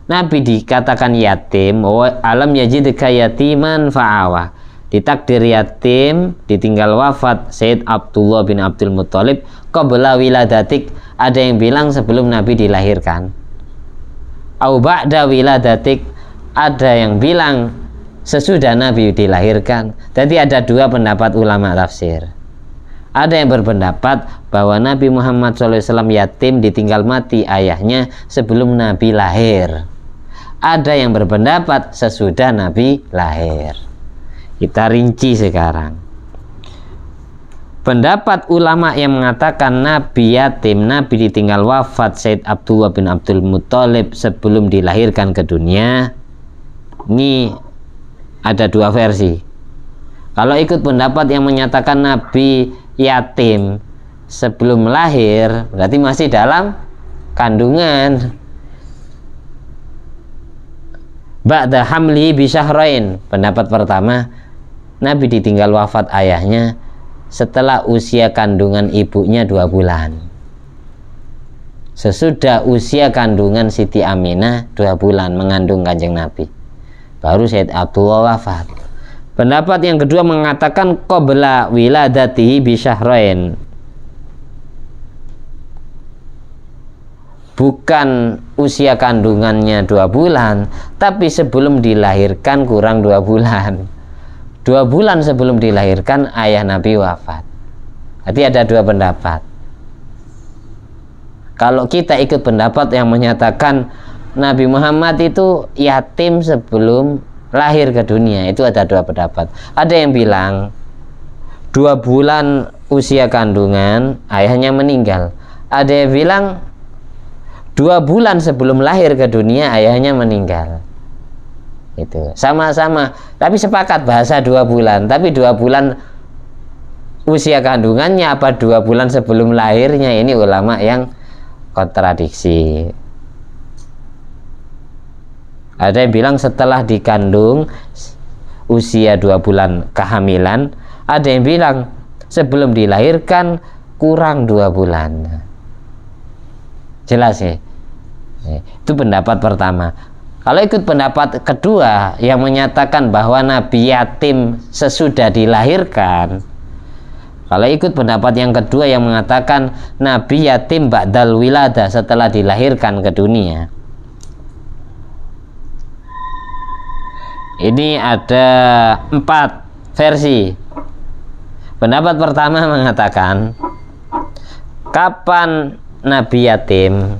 Nabi dikatakan yatim, alam yajidka yatiman fa'awa, ditakdir yatim, ditinggal wafat Sayyid Abdullah bin Abdul Muttalib qabla wiladatik, ada yang bilang sebelum Nabi dilahirkan, au ba'da wiladatik, ada yang bilang sesudah Nabi dilahirkan. Jadi ada dua pendapat ulama tafsir. Ada yang berpendapat bahwa Nabi Muhammad SAW yatim ditinggal mati ayahnya sebelum Nabi lahir. Ada yang berpendapat sesudah Nabi lahir. Kita rinci sekarang. Pendapat ulama yang mengatakan Nabi yatim, Nabi ditinggal wafat Sayyid Abdullah bin Abdul Muttalib sebelum dilahirkan ke dunia, ini ada dua versi. Kalau ikut pendapat yang menyatakan Nabi yatim sebelum lahir, berarti masih dalam kandungan. Ba'da hamli bi syahrain, pendapat pertama, Nabi ditinggal wafat ayahnya setelah usia kandungan ibunya 2 bulan. Sesudah usia kandungan Siti Aminah 2 bulan mengandung Kanjeng Nabi, baru Sayyid Abdullah wafat. Pendapat yang kedua mengatakan qabla wiladatihi bi syahrain, bukan usia kandungannya 2 bulan, tapi sebelum dilahirkan kurang 2 bulan. 2 bulan sebelum dilahirkan ayah Nabi wafat. Jadi ada 2 pendapat. Kalau kita ikut pendapat yang menyatakan Nabi Muhammad itu yatim sebelum lahir ke dunia, itu ada 2 pendapat. Ada yang bilang 2 bulan usia kandungan ayahnya meninggal. Ada yang bilang 2 bulan sebelum lahir ke dunia ayahnya meninggal. Itu sama-sama, tapi sepakat bahasa 2 bulan. Tapi 2 bulan usia kandungannya apa 2 bulan sebelum lahirnya, ini ulama yang kontradiksi. Ada yang bilang setelah dikandung usia 2 bulan kehamilan. Ada yang bilang sebelum dilahirkan kurang 2 bulan. Jelas ya? Itu pendapat pertama. Kalau ikut pendapat kedua yang menyatakan bahwa Nabi yatim sesudah dilahirkan, kalau ikut pendapat yang kedua yang mengatakan Nabi yatim ba'dal wilada, setelah dilahirkan ke dunia, ini ada 4 versi. Pendapat pertama mengatakan kapan Nabi yatim.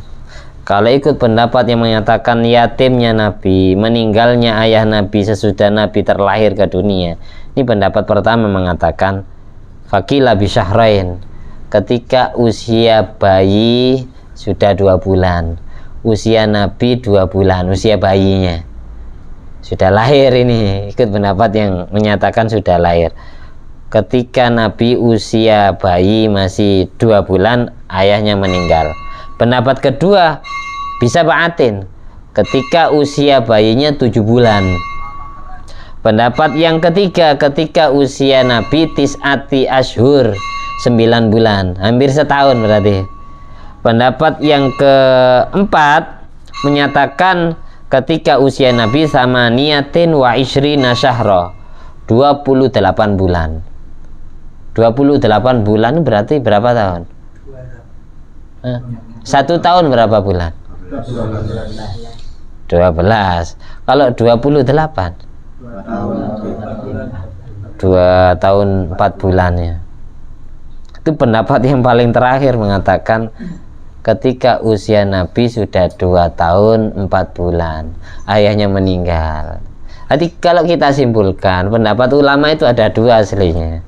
Kalau ikut pendapat yang menyatakan yatimnya Nabi, meninggalnya ayah Nabi sesudah Nabi terlahir ke dunia, ini pendapat pertama mengatakan fakila bisyahrain, ketika usia bayi sudah 2 bulan, usia Nabi 2 bulan, usia bayinya sudah lahir. Ini ikut pendapat yang menyatakan sudah lahir. Ketika Nabi usia bayi masih 2 bulan, ayahnya meninggal. Pendapat kedua bisa ba'atin, ketika usia bayinya 7 bulan. Pendapat yang ketiga ketika usia Nabi tis'ati ashur, 9 bulan, hampir setahun berarti. Pendapat yang keempat menyatakan ketika usia Nabi sama niyatin wa ishrina syahra, 28 bulan. 28 bulan berarti berapa tahun? 1 tahun berapa bulan? 12. Kalau 28 2 tahun 4 bulannya. Itu pendapat yang paling terakhir mengatakan ketika usia Nabi sudah 2 tahun 4 bulan ayahnya meninggal. Jadi kalau kita simpulkan, pendapat ulama itu ada 2 aslinya.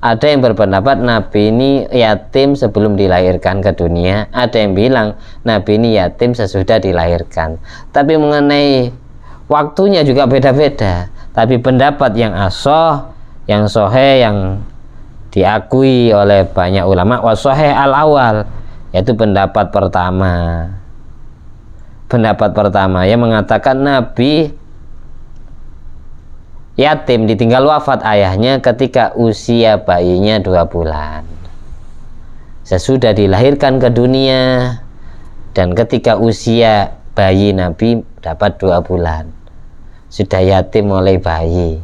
Ada yang berpendapat Nabi ini yatim sebelum dilahirkan ke dunia. Ada yang bilang Nabi ini yatim sesudah dilahirkan. Tapi mengenai waktunya juga beda-beda. Tapi pendapat yang asoh, yang soheh, yang diakui oleh banyak ulama, wasoheh al-awal, yaitu pendapat pertama. Pendapat pertama yang mengatakan Nabi yatim ditinggal wafat ayahnya ketika usia bayinya 2 bulan, sesudah dilahirkan ke dunia, dan ketika usia bayi Nabi dapat 2 bulan, sudah yatim mulai bayi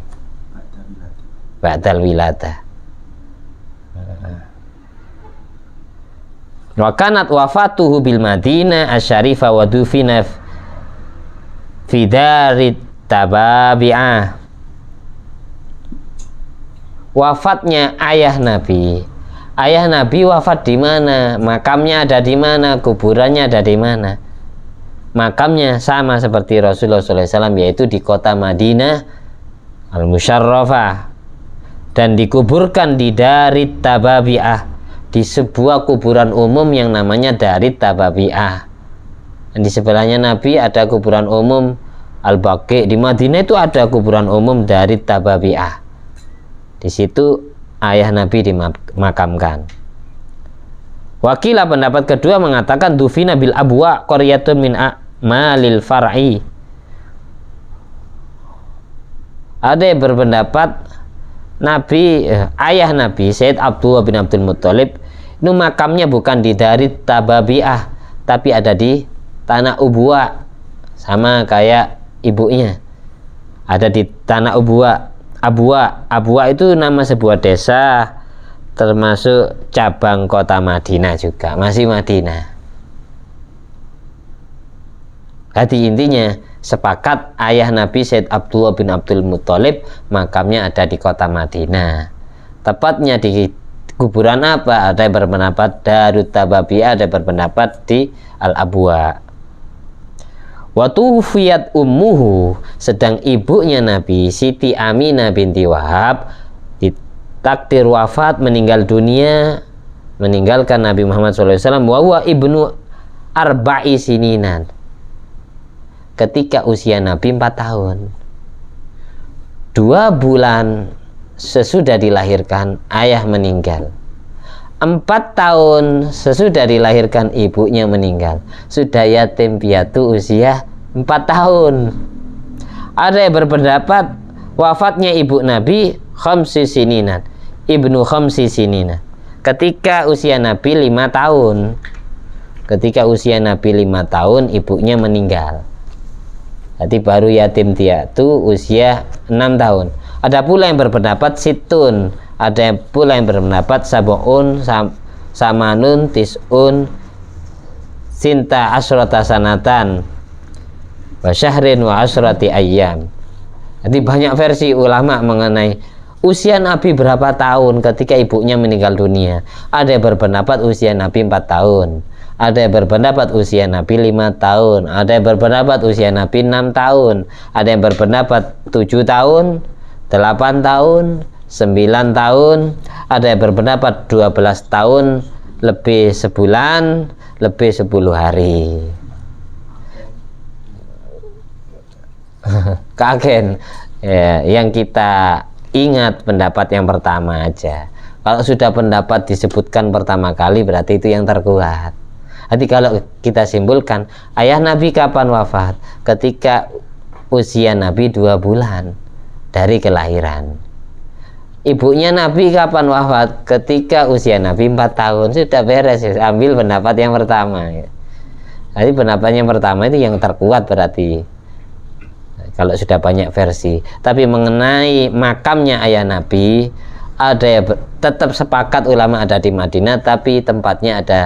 ba'dal wiladah. Wa kanat wafatuhu bil Madinah asy-syarifah wa dufina fi darit tababi'ah. Wafatnya ayah Nabi wafat di mana? Makamnya ada di mana? Kuburannya ada di mana? Makamnya sama seperti Rasulullah SAW, yaitu di kota Madinah al-Musyarrafah, dan dikuburkan di Darit Tababi'ah, di sebuah kuburan umum yang namanya Darit Tababi'ah. Dan di sebelahnya Nabi ada kuburan umum Al-Baqi. Di Madinah itu ada kuburan umum Darit Tababi'ah. Di situ ayah Nabi dimakamkan. Wakilah pendapat kedua mengatakan dufina bil abwa qaryatun min a'malil far'i. Ada yang berpendapat ayah Nabi Sayyid Abdullah bin Abdul Muttalib itu makamnya bukan di Darit Tababi'ah, tapi ada di Tanah Ubwa, sama kayak ibunya ada di Tanah Ubwa. Abwa itu nama sebuah desa, termasuk cabang kota Madinah juga, masih Madinah. Jadi intinya sepakat ayah Nabi Sayyid Abdullah bin Abdul Muttalib makamnya ada di kota Madinah. Tepatnya di kuburan apa? Ada yang berpendapat Darut Tababi'ah, ada yang berpendapat di Al-Abwa. Wa tufiyat ummuhu, sedang ibunya Nabi Siti Aminah binti Wahab ditakdir wafat, meninggal dunia, meninggalkan Nabi Muhammad SAW wa huwa ibnu arba'i sininan, ketika usia Nabi 4 tahun. 2 bulan sesudah dilahirkan ayah meninggal. 4 tahun sesudah dilahirkan ibunya meninggal. Sudah yatim piatu usia 4 tahun. Ada yang berpendapat wafatnya ibu Nabi khamsi sininan, ibnu khamsi sininan, ketika usia Nabi 5 tahun. Ketika usia Nabi 5 tahun ibunya meninggal. Jadi baru yatim piatu usia 6 tahun. Ada pula yang berpendapat situn, ada pula yang berpendapat sab'un, samanun, tis'un, sinta asrata sanatan wa syahrin wa asrati ayyam. Jadi banyak versi ulama mengenai usia Nabi berapa tahun ketika ibunya meninggal dunia. Ada yang berpendapat usia Nabi 4 tahun, ada yang berpendapat usia Nabi 5 tahun, ada yang berpendapat usia Nabi 6 tahun, ada yang berpendapat 7 tahun, 8 tahun, 9 tahun, ada yang berpendapat 12 tahun lebih sebulan, lebih 10 hari. Kagen ya, yang kita ingat pendapat yang pertama aja. Kalau sudah pendapat disebutkan pertama kali berarti itu yang terkuat. Jadi kalau kita simpulkan, ayah Nabi kapan wafat? Ketika usia Nabi 2 bulan dari kelahiran. Ibunya Nabi kapan wafat? Ketika usia Nabi 4 tahun. Sudah beres, ambil pendapat yang pertama. Jadi pendapat yang pertama itu yang terkuat berarti, kalau sudah banyak versi. Tapi mengenai makamnya ayah Nabi, ada yang tetap sepakat ulama ada di Madinah, tapi tempatnya ada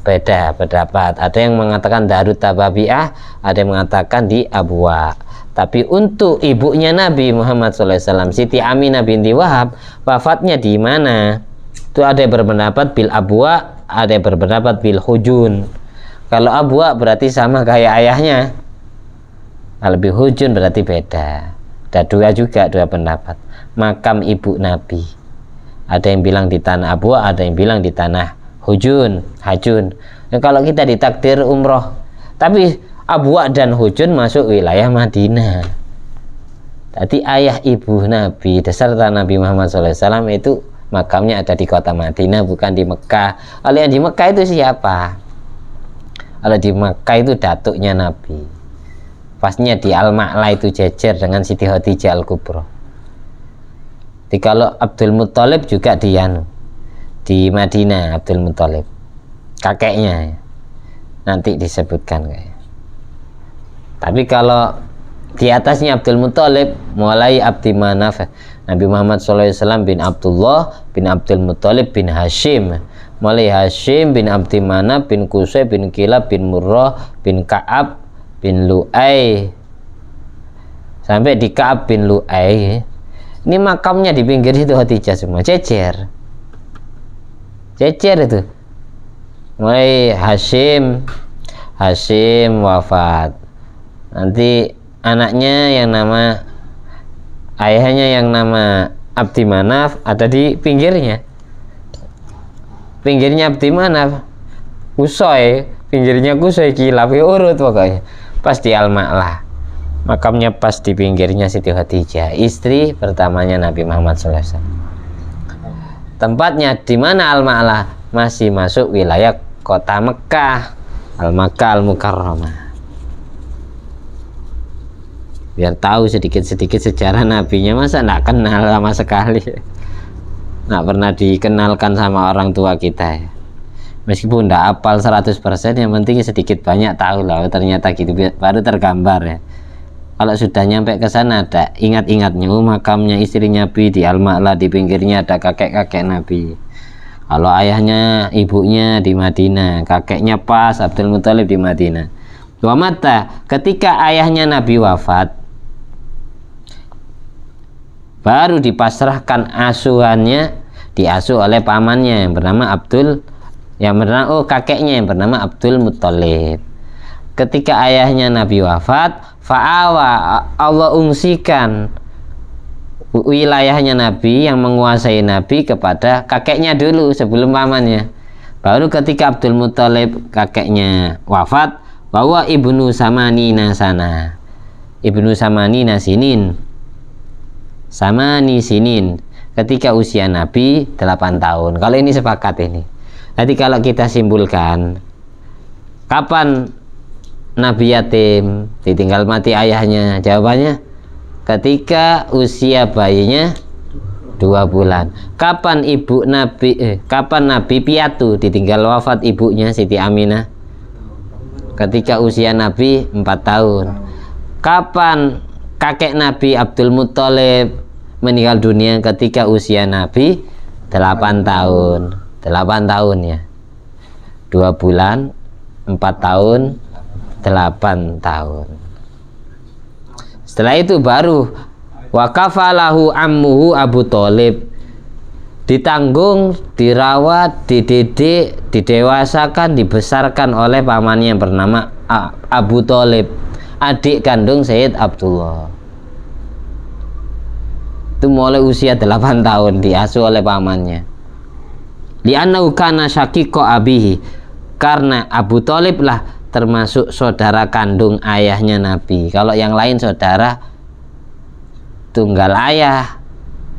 beda pendapat. Ada yang mengatakan Darut Tababi'ah, ada yang mengatakan di Abwa. Tapi untuk ibunya Nabi Muhammad SAW, Siti Aminah binti Wahab, wafatnya di mana? Itu ada yang berpendapat bil Abwa, ada yang berpendapat bil Hujun. Kalau Abwa berarti sama kayak ayahnya, kalau bil Hujun berarti beda. Ada 2 juga, 2 pendapat. Makam ibu Nabi, ada yang bilang di tanah Abwa, ada yang bilang di tanah Hujun. Dan kalau kita ditakdir umroh, tapi Abwa dan Hujun masuk wilayah Madinah. Jadi ayah ibu Nabi beserta Nabi Muhammad SAW itu makamnya ada di kota Madinah, bukan di Mekah. Kalau yang di Mekah itu siapa? Kalau di Mekah itu datuknya Nabi, pastinya di Al-Ma'la itu jejer dengan Siti Khadijah Al-Kubra. Jadi kalau Abdul Muttalib juga di Madinah, Abdul Muttalib kakeknya nanti disebutkan kayak. Tapi kalau di atasnya Abdul Muthalib mulai Abdi Manaf, Nabi Muhammad SAW bin Abdullah bin Abdul Muthalib bin Hashim, mulai Hashim bin Abdi Manaf bin Qusay bin Kilab bin Murrah bin Ka'ab bin Lu'ay sampai di Ka'ab bin Lu'ay. Ini makamnya di pinggir situ Khadijah semua, cecer itu. Mulai Hashim wafat, nanti anaknya yang nama ayahnya yang nama Abdi Manaf ada di pinggirnya Abdi Manaf, Qusay pinggirnya Qusay, Kilab, urut pokoknya pas di Al-Ma'lah, makamnya pas di pinggirnya Siti Khadijah, istri pertamanya Nabi Muhammad SAW. Tempatnya di mana Al-Ma'lah? Masih masuk wilayah kota Mekah, Al-Makkah Al-Mukarramah. Biar tahu sedikit-sedikit sejarah nabinya, masa enggak kenal sama sekali, enggak pernah dikenalkan sama orang tua kita ya. Meskipun enggak hafal 100%, yang penting sedikit banyak tahu lah, ternyata gitu, baru tergambar ya. Kalau sudah nyampe ke sana ada ingat-ingatnya, makamnya istri Nabi di Al-Ma'lah, di pinggirnya ada kakek-kakek Nabi. Kalau ayahnya, ibunya di Madinah, kakeknya pas Abdul Muthalib di Madinah. Wa mata, ketika ayahnya Nabi wafat, baru dipasrahkan asuhannya, diasuh oleh pamannya yang bernama kakeknya yang bernama Abdul Muthalib. Ketika ayahnya Nabi wafat, fa'awa, Allah ungsikan wilayahnya Nabi yang menguasai Nabi kepada kakeknya dulu sebelum pamannya. Baru ketika Abdul Muthalib kakeknya wafat, bahwa ibnu samanina sana, ibnu samanina sinin, samani sinin, ketika usia Nabi 8 tahun. Kalau ini sepakat ini. Jadi kalau kita simpulkan, kapan Nabi yatim, ditinggal mati ayahnya? Jawabannya ketika usia bayinya 2 bulan. Kapan Nabi piatu, ditinggal wafat ibunya Siti Aminah? Ketika usia Nabi 4 tahun. Kapan kakek Nabi Abdul Muthalib meninggal dunia? Ketika usia Nabi 8 tahun. 8 tahun ya. 2 bulan, 4 tahun, 8 tahun. Setelah itu baru wakafalahu ammuhu Abu Thalib, ditanggung, dirawat, dididik, didewasakan, dibesarkan oleh pamannya yang bernama Abu Thalib, adik kandung Sayyid Abdullah. Itu mulai usia 8 tahun diasuh oleh pamannya. Li'annahu kana syaqiqa abihi, karena Abu Thalib lah termasuk saudara kandung ayahnya Nabi. Kalau yang lain saudara tunggal ayah,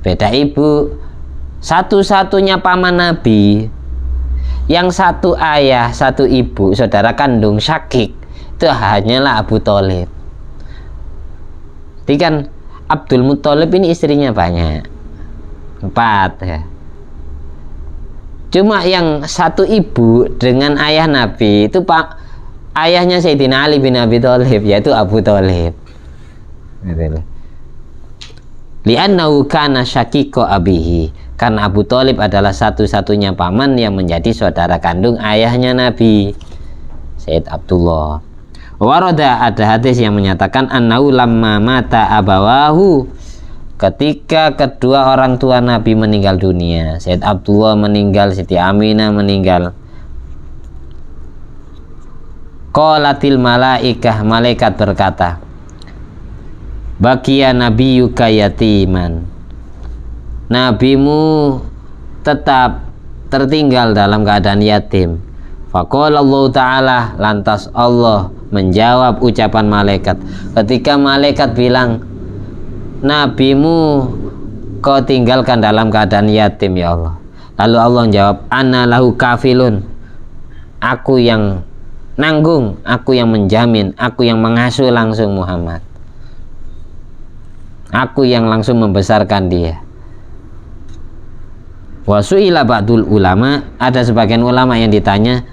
beda ibu. Satu-satunya paman Nabi yang satu ayah, satu ibu, saudara kandung syakik, itu hanyalah Abu Thalib. Jadi kan Abdul Muthalib ini istrinya banyak, 4 ya. Cuma yang satu ibu dengan ayah Nabi itu ayahnya Sayyidina Ali bin Abi Thalib, yaitu Abu Thalib. Li'annahu kana syaqiqa abihi, karena Abu Thalib adalah satu-satunya paman yang menjadi saudara kandung ayahnya Nabi Sayyid Abdullah. Warada, ada hadis yang menyatakan annahu lamma mata abawahu, ketika kedua orang tua Nabi meninggal dunia, Sayyid Abdullah meninggal, Siti Aminah meninggal, qalatil malaikah, malaikat berkata, baqiya nabiyyuka yatiman, nabimu tetap tertinggal dalam keadaan yatim. Faqala Allah Ta'ala, lantas Allah menjawab ucapan malaikat. Ketika malaikat bilang, nabimu kau tinggalkan dalam keadaan yatim ya Allah, lalu Allah menjawab, ana lahu kafilun, aku yang nanggung, aku yang menjamin, aku yang mengasuh langsung Muhammad, aku yang langsung membesarkan dia. Wasu'ila ba'dul ulama, ada sebagian ulama yang ditanya,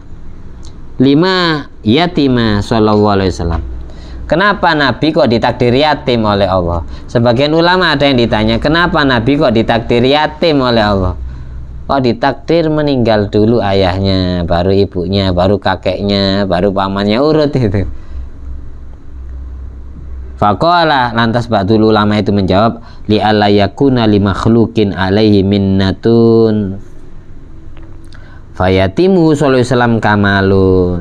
lima yatima sallallahu alaihi wasallam, kenapa Nabi kok ditakdir yatim oleh Allah? Sebagian ulama ada yang ditanya, kenapa Nabi kok ditakdir yatim oleh Allah? Kok ditakdir meninggal dulu ayahnya, baru ibunya, baru kakeknya, baru pamannya, urut itu. Faqala, lantas ba'dul ulama itu menjawab, li alla yakuna li makhluqin alaihi minnatun fayatimu sallallahu alaihi wasallam kamalun.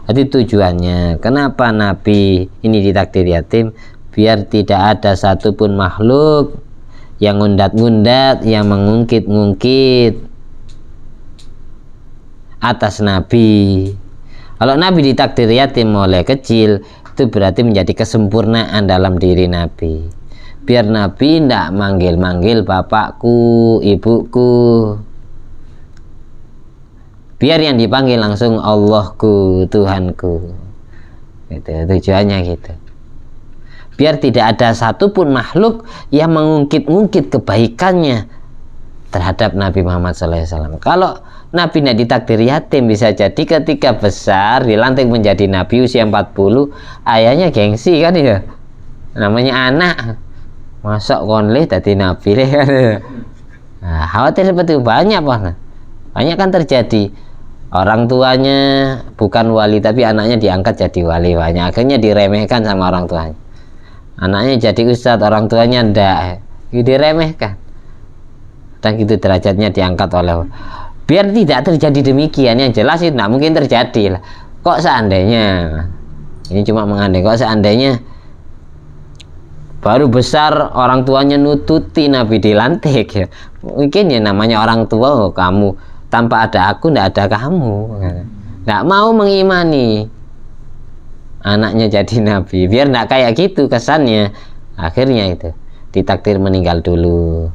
Jadi tujuannya kenapa Nabi ini ditakdir yatim, biar tidak ada satupun makhluk yang ngundat-ngundat, yang mengungkit-ngungkit atas Nabi. Kalau Nabi ditakdir yatim mulai kecil, itu berarti menjadi kesempurnaan dalam diri Nabi. Biar Nabi tidak manggil-manggil bapakku, ibuku, biar yang dipanggil langsung Allahku, Tuhanku. Gitu, tujuannya gitu. Biar tidak ada satupun makhluk yang mengungkit-ungkit kebaikannya terhadap Nabi Muhammad SAW. Kalau Nabi tidak ditakdir yatim, bisa jadi ketika besar dilantik menjadi Nabi usia 40, ayahnya gengsi kan ya, namanya anak, masuk konleh tadi Nabi deh. Nah, khawatir seperti itu banyak kan terjadi. Orang tuanya bukan wali tapi anaknya diangkat jadi wali, banyak akhirnya diremehkan sama orang tuanya. Anaknya jadi ustadz, orang tuanya ndak, diremehkan. Dan gitu derajatnya diangkat oleh. Biar tidak terjadi demikian, yang jelas itu tidak mungkin terjadi lah. Kok seandainya, ini cuma mengandai, kok seandainya baru besar orang tuanya nututi Nabi dilantik ya, mungkin ya namanya orang tua, oh, kamu tanpa ada aku tidak ada kamu, nggak mau mengimani anaknya jadi Nabi, biar nggak kayak gitu kesannya. Akhirnya itu ditakdir meninggal dulu,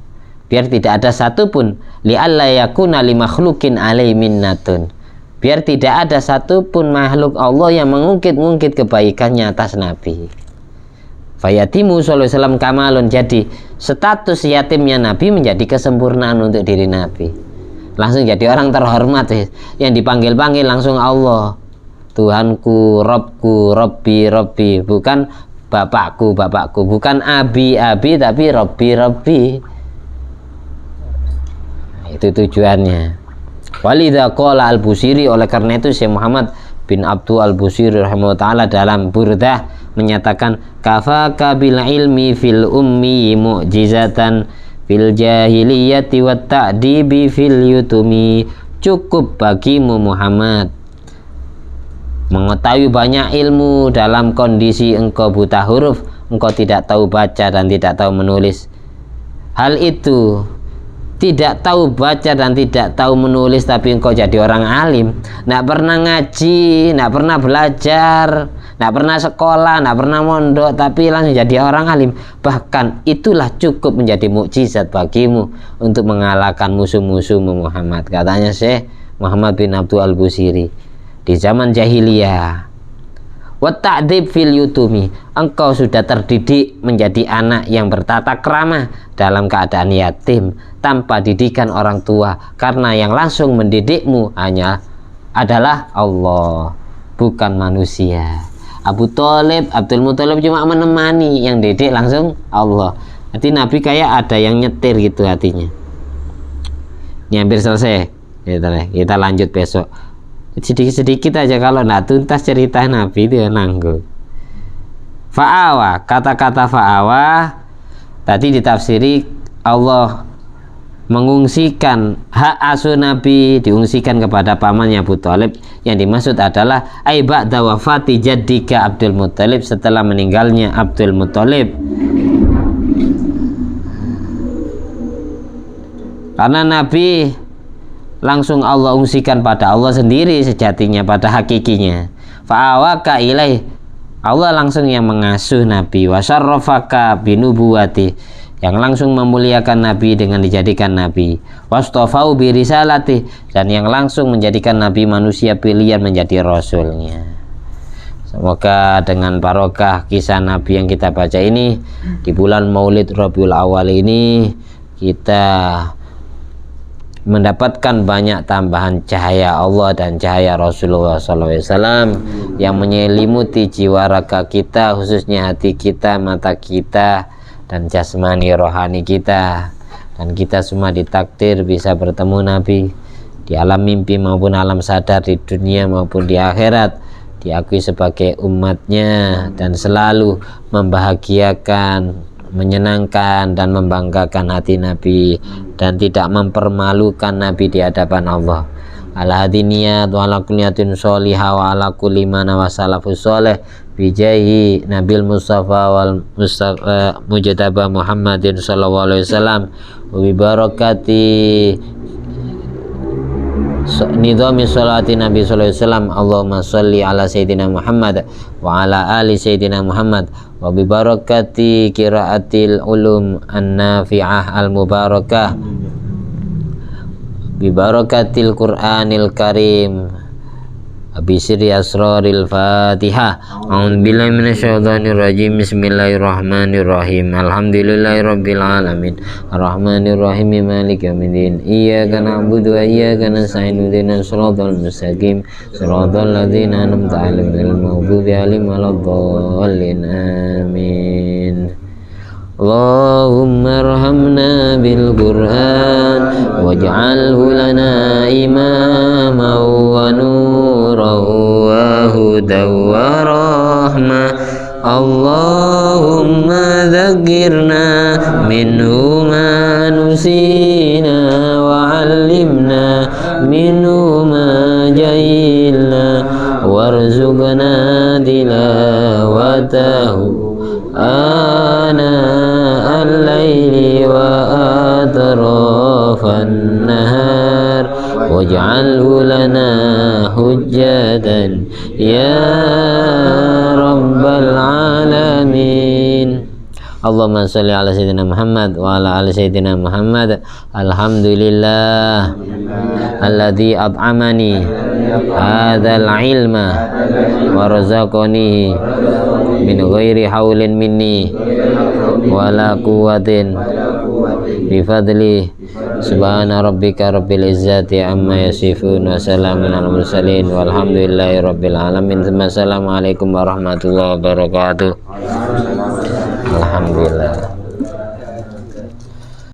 biar tidak ada satupun li'alla yakuna li makhluqin alai minnatun, biar tidak ada satupun makhluk Allah yang mengungkit-ungkit kebaikannya atas Nabi. Fayatimu sallallahu alaihi wasallam kamalun, jadi status yatimnya Nabi menjadi kesempurnaan untuk diri Nabi, langsung jadi orang terhormat, yang dipanggil-panggil langsung Allah, Tuhanku, Robku, Robbi, Robbi, bukan bapakku, bapakku, bukan abi, abi, tapi Robbi, Robbi. Itu tujuannya. Walidha qala al-Busiri, oleh karena itu Syekh Muhammad bin Abdul al-Busiri rahimahullah ta'ala dalam Burdah menyatakan, kafaka bil ilmi fil ummi mu'jizatan fil jahiliyati wat ta'dibi fil yutumi. Cukup bagimu Muhammad mengetahui banyak ilmu dalam kondisi engkau buta huruf, engkau tidak tahu baca dan tidak tahu menulis. Hal itu, tidak tahu baca dan tidak tahu menulis, tapi engkau jadi orang alim, tidak pernah ngaji, tidak pernah belajar, tidak pernah sekolah, tidak pernah mondok, tapi langsung jadi orang alim. Bahkan itulah cukup menjadi mukjizat bagimu untuk mengalahkan musuh-musuhmu Muhammad, katanya Syekh Muhammad bin Abdul al-Busiri di zaman jahiliyah. Wa ta'dib fil yutumi, engkau sudah terdidik menjadi anak yang bertata krama dalam keadaan yatim tanpa didikan orang tua, karena yang langsung mendidikmu hanya adalah Allah, bukan manusia. Abdul Muthalib cuma menemani, yang didik langsung Allah. Hati Nabi kayak ada yang nyetir gitu hatinya. Ini hampir selesai, kita lanjut besok. Sedikit-sedikit aja, kalau nggak tuntas cerita Nabi itu ya nanggung. Fa'awa, kata-kata fa'awa tadi ditafsiri Allah mengungsikan hak asuh Nabi, diungsikan kepada pamannya Abu Thalib. Yang dimaksud adalah ai ba'da wafati jaddika Abdul Muthalib, setelah meninggalnya Abdul Muthalib. Karena Nabi langsung Allah ungsikan pada Allah sendiri sejatinya, pada hakikinya. Fa'awaka ilaih, Allah langsung yang mengasuh Nabi. Wa syarrafaka binubuwati, yang langsung memuliakan Nabi dengan dijadikan Nabi. Wastafau birisalati, dan yang langsung menjadikan Nabi manusia pilihan menjadi Rasulnya. Semoga dengan barokah kisah Nabi yang kita baca ini di bulan Maulid Rabiul Awal ini, kita mendapatkan banyak tambahan cahaya Allah dan cahaya Rasulullah SAW yang menyelimuti jiwa raga kita, khususnya hati kita, mata kita, dan jasmani rohani kita. Dan kita semua ditakdir bisa bertemu Nabi di alam mimpi maupun alam sadar, di dunia maupun di akhirat, diakui sebagai umatnya dan selalu membahagiakan, menyenangkan dan membanggakan hati Nabi, dan tidak mempermalukan Nabi di hadapan Allah. Ala hadiniyat wa ala kulliyatin sholihah wa ala kulli mana wa salafus sholih bijahi Nabil Mustafa wal Mujtaba Muhammadin sallallahu alaihi wasallam wa bi barakati nidhami sholati Nabi sallallahu alaihi wasallam. Allahumma sholli ala sayyidina Muhammad wa ala ali sayyidina Muhammad wa bi barakati qiraatil ulum an-nafi'ah al-mubarakah bi barakatil Qur'anil Karim bi sirri asraril Fatihah. A'udzubillahi minasyaitonir rajim. Bismillahirrahmanirrahim. Alhamdulillahirabbil alamin. Arrahmanir rahim. Maliki yaumiddin. Iyyaka na'budu wa iyyaka nasta'in. Ihdinas siratal mustaqim. Siratal ladzina an'amta 'alaihim ghairil maghdubi 'alaihim waladdallin. Amin. Allahumma arhamna bil Qur'an waj'alhu lana imaman wa nuran wa hudan wa rahmah. Allahumma dzakkirna minhu ma nusina wa 'allimna minhu ma jahilna warzuqna tilawatahu ana al-laili wa atrafan nahar waj'alhu lana hujjatan ya rabbal alamin. Allahumma sholli ala sayyidina Muhammad wa ala ali sayyidina Muhammad. Alhamdulillah alladzi at'amani hadzal ilma wa razaqani min ghairi haulin minni wala quwwatin bi fadli. Subhana rabbika rabbil izzati amma yasifun wa salamun alal mursalin walhamdulillahi rabbil alamin. Assalamualaikum warahmatullahi wabarakatuh. Alhamdulillah.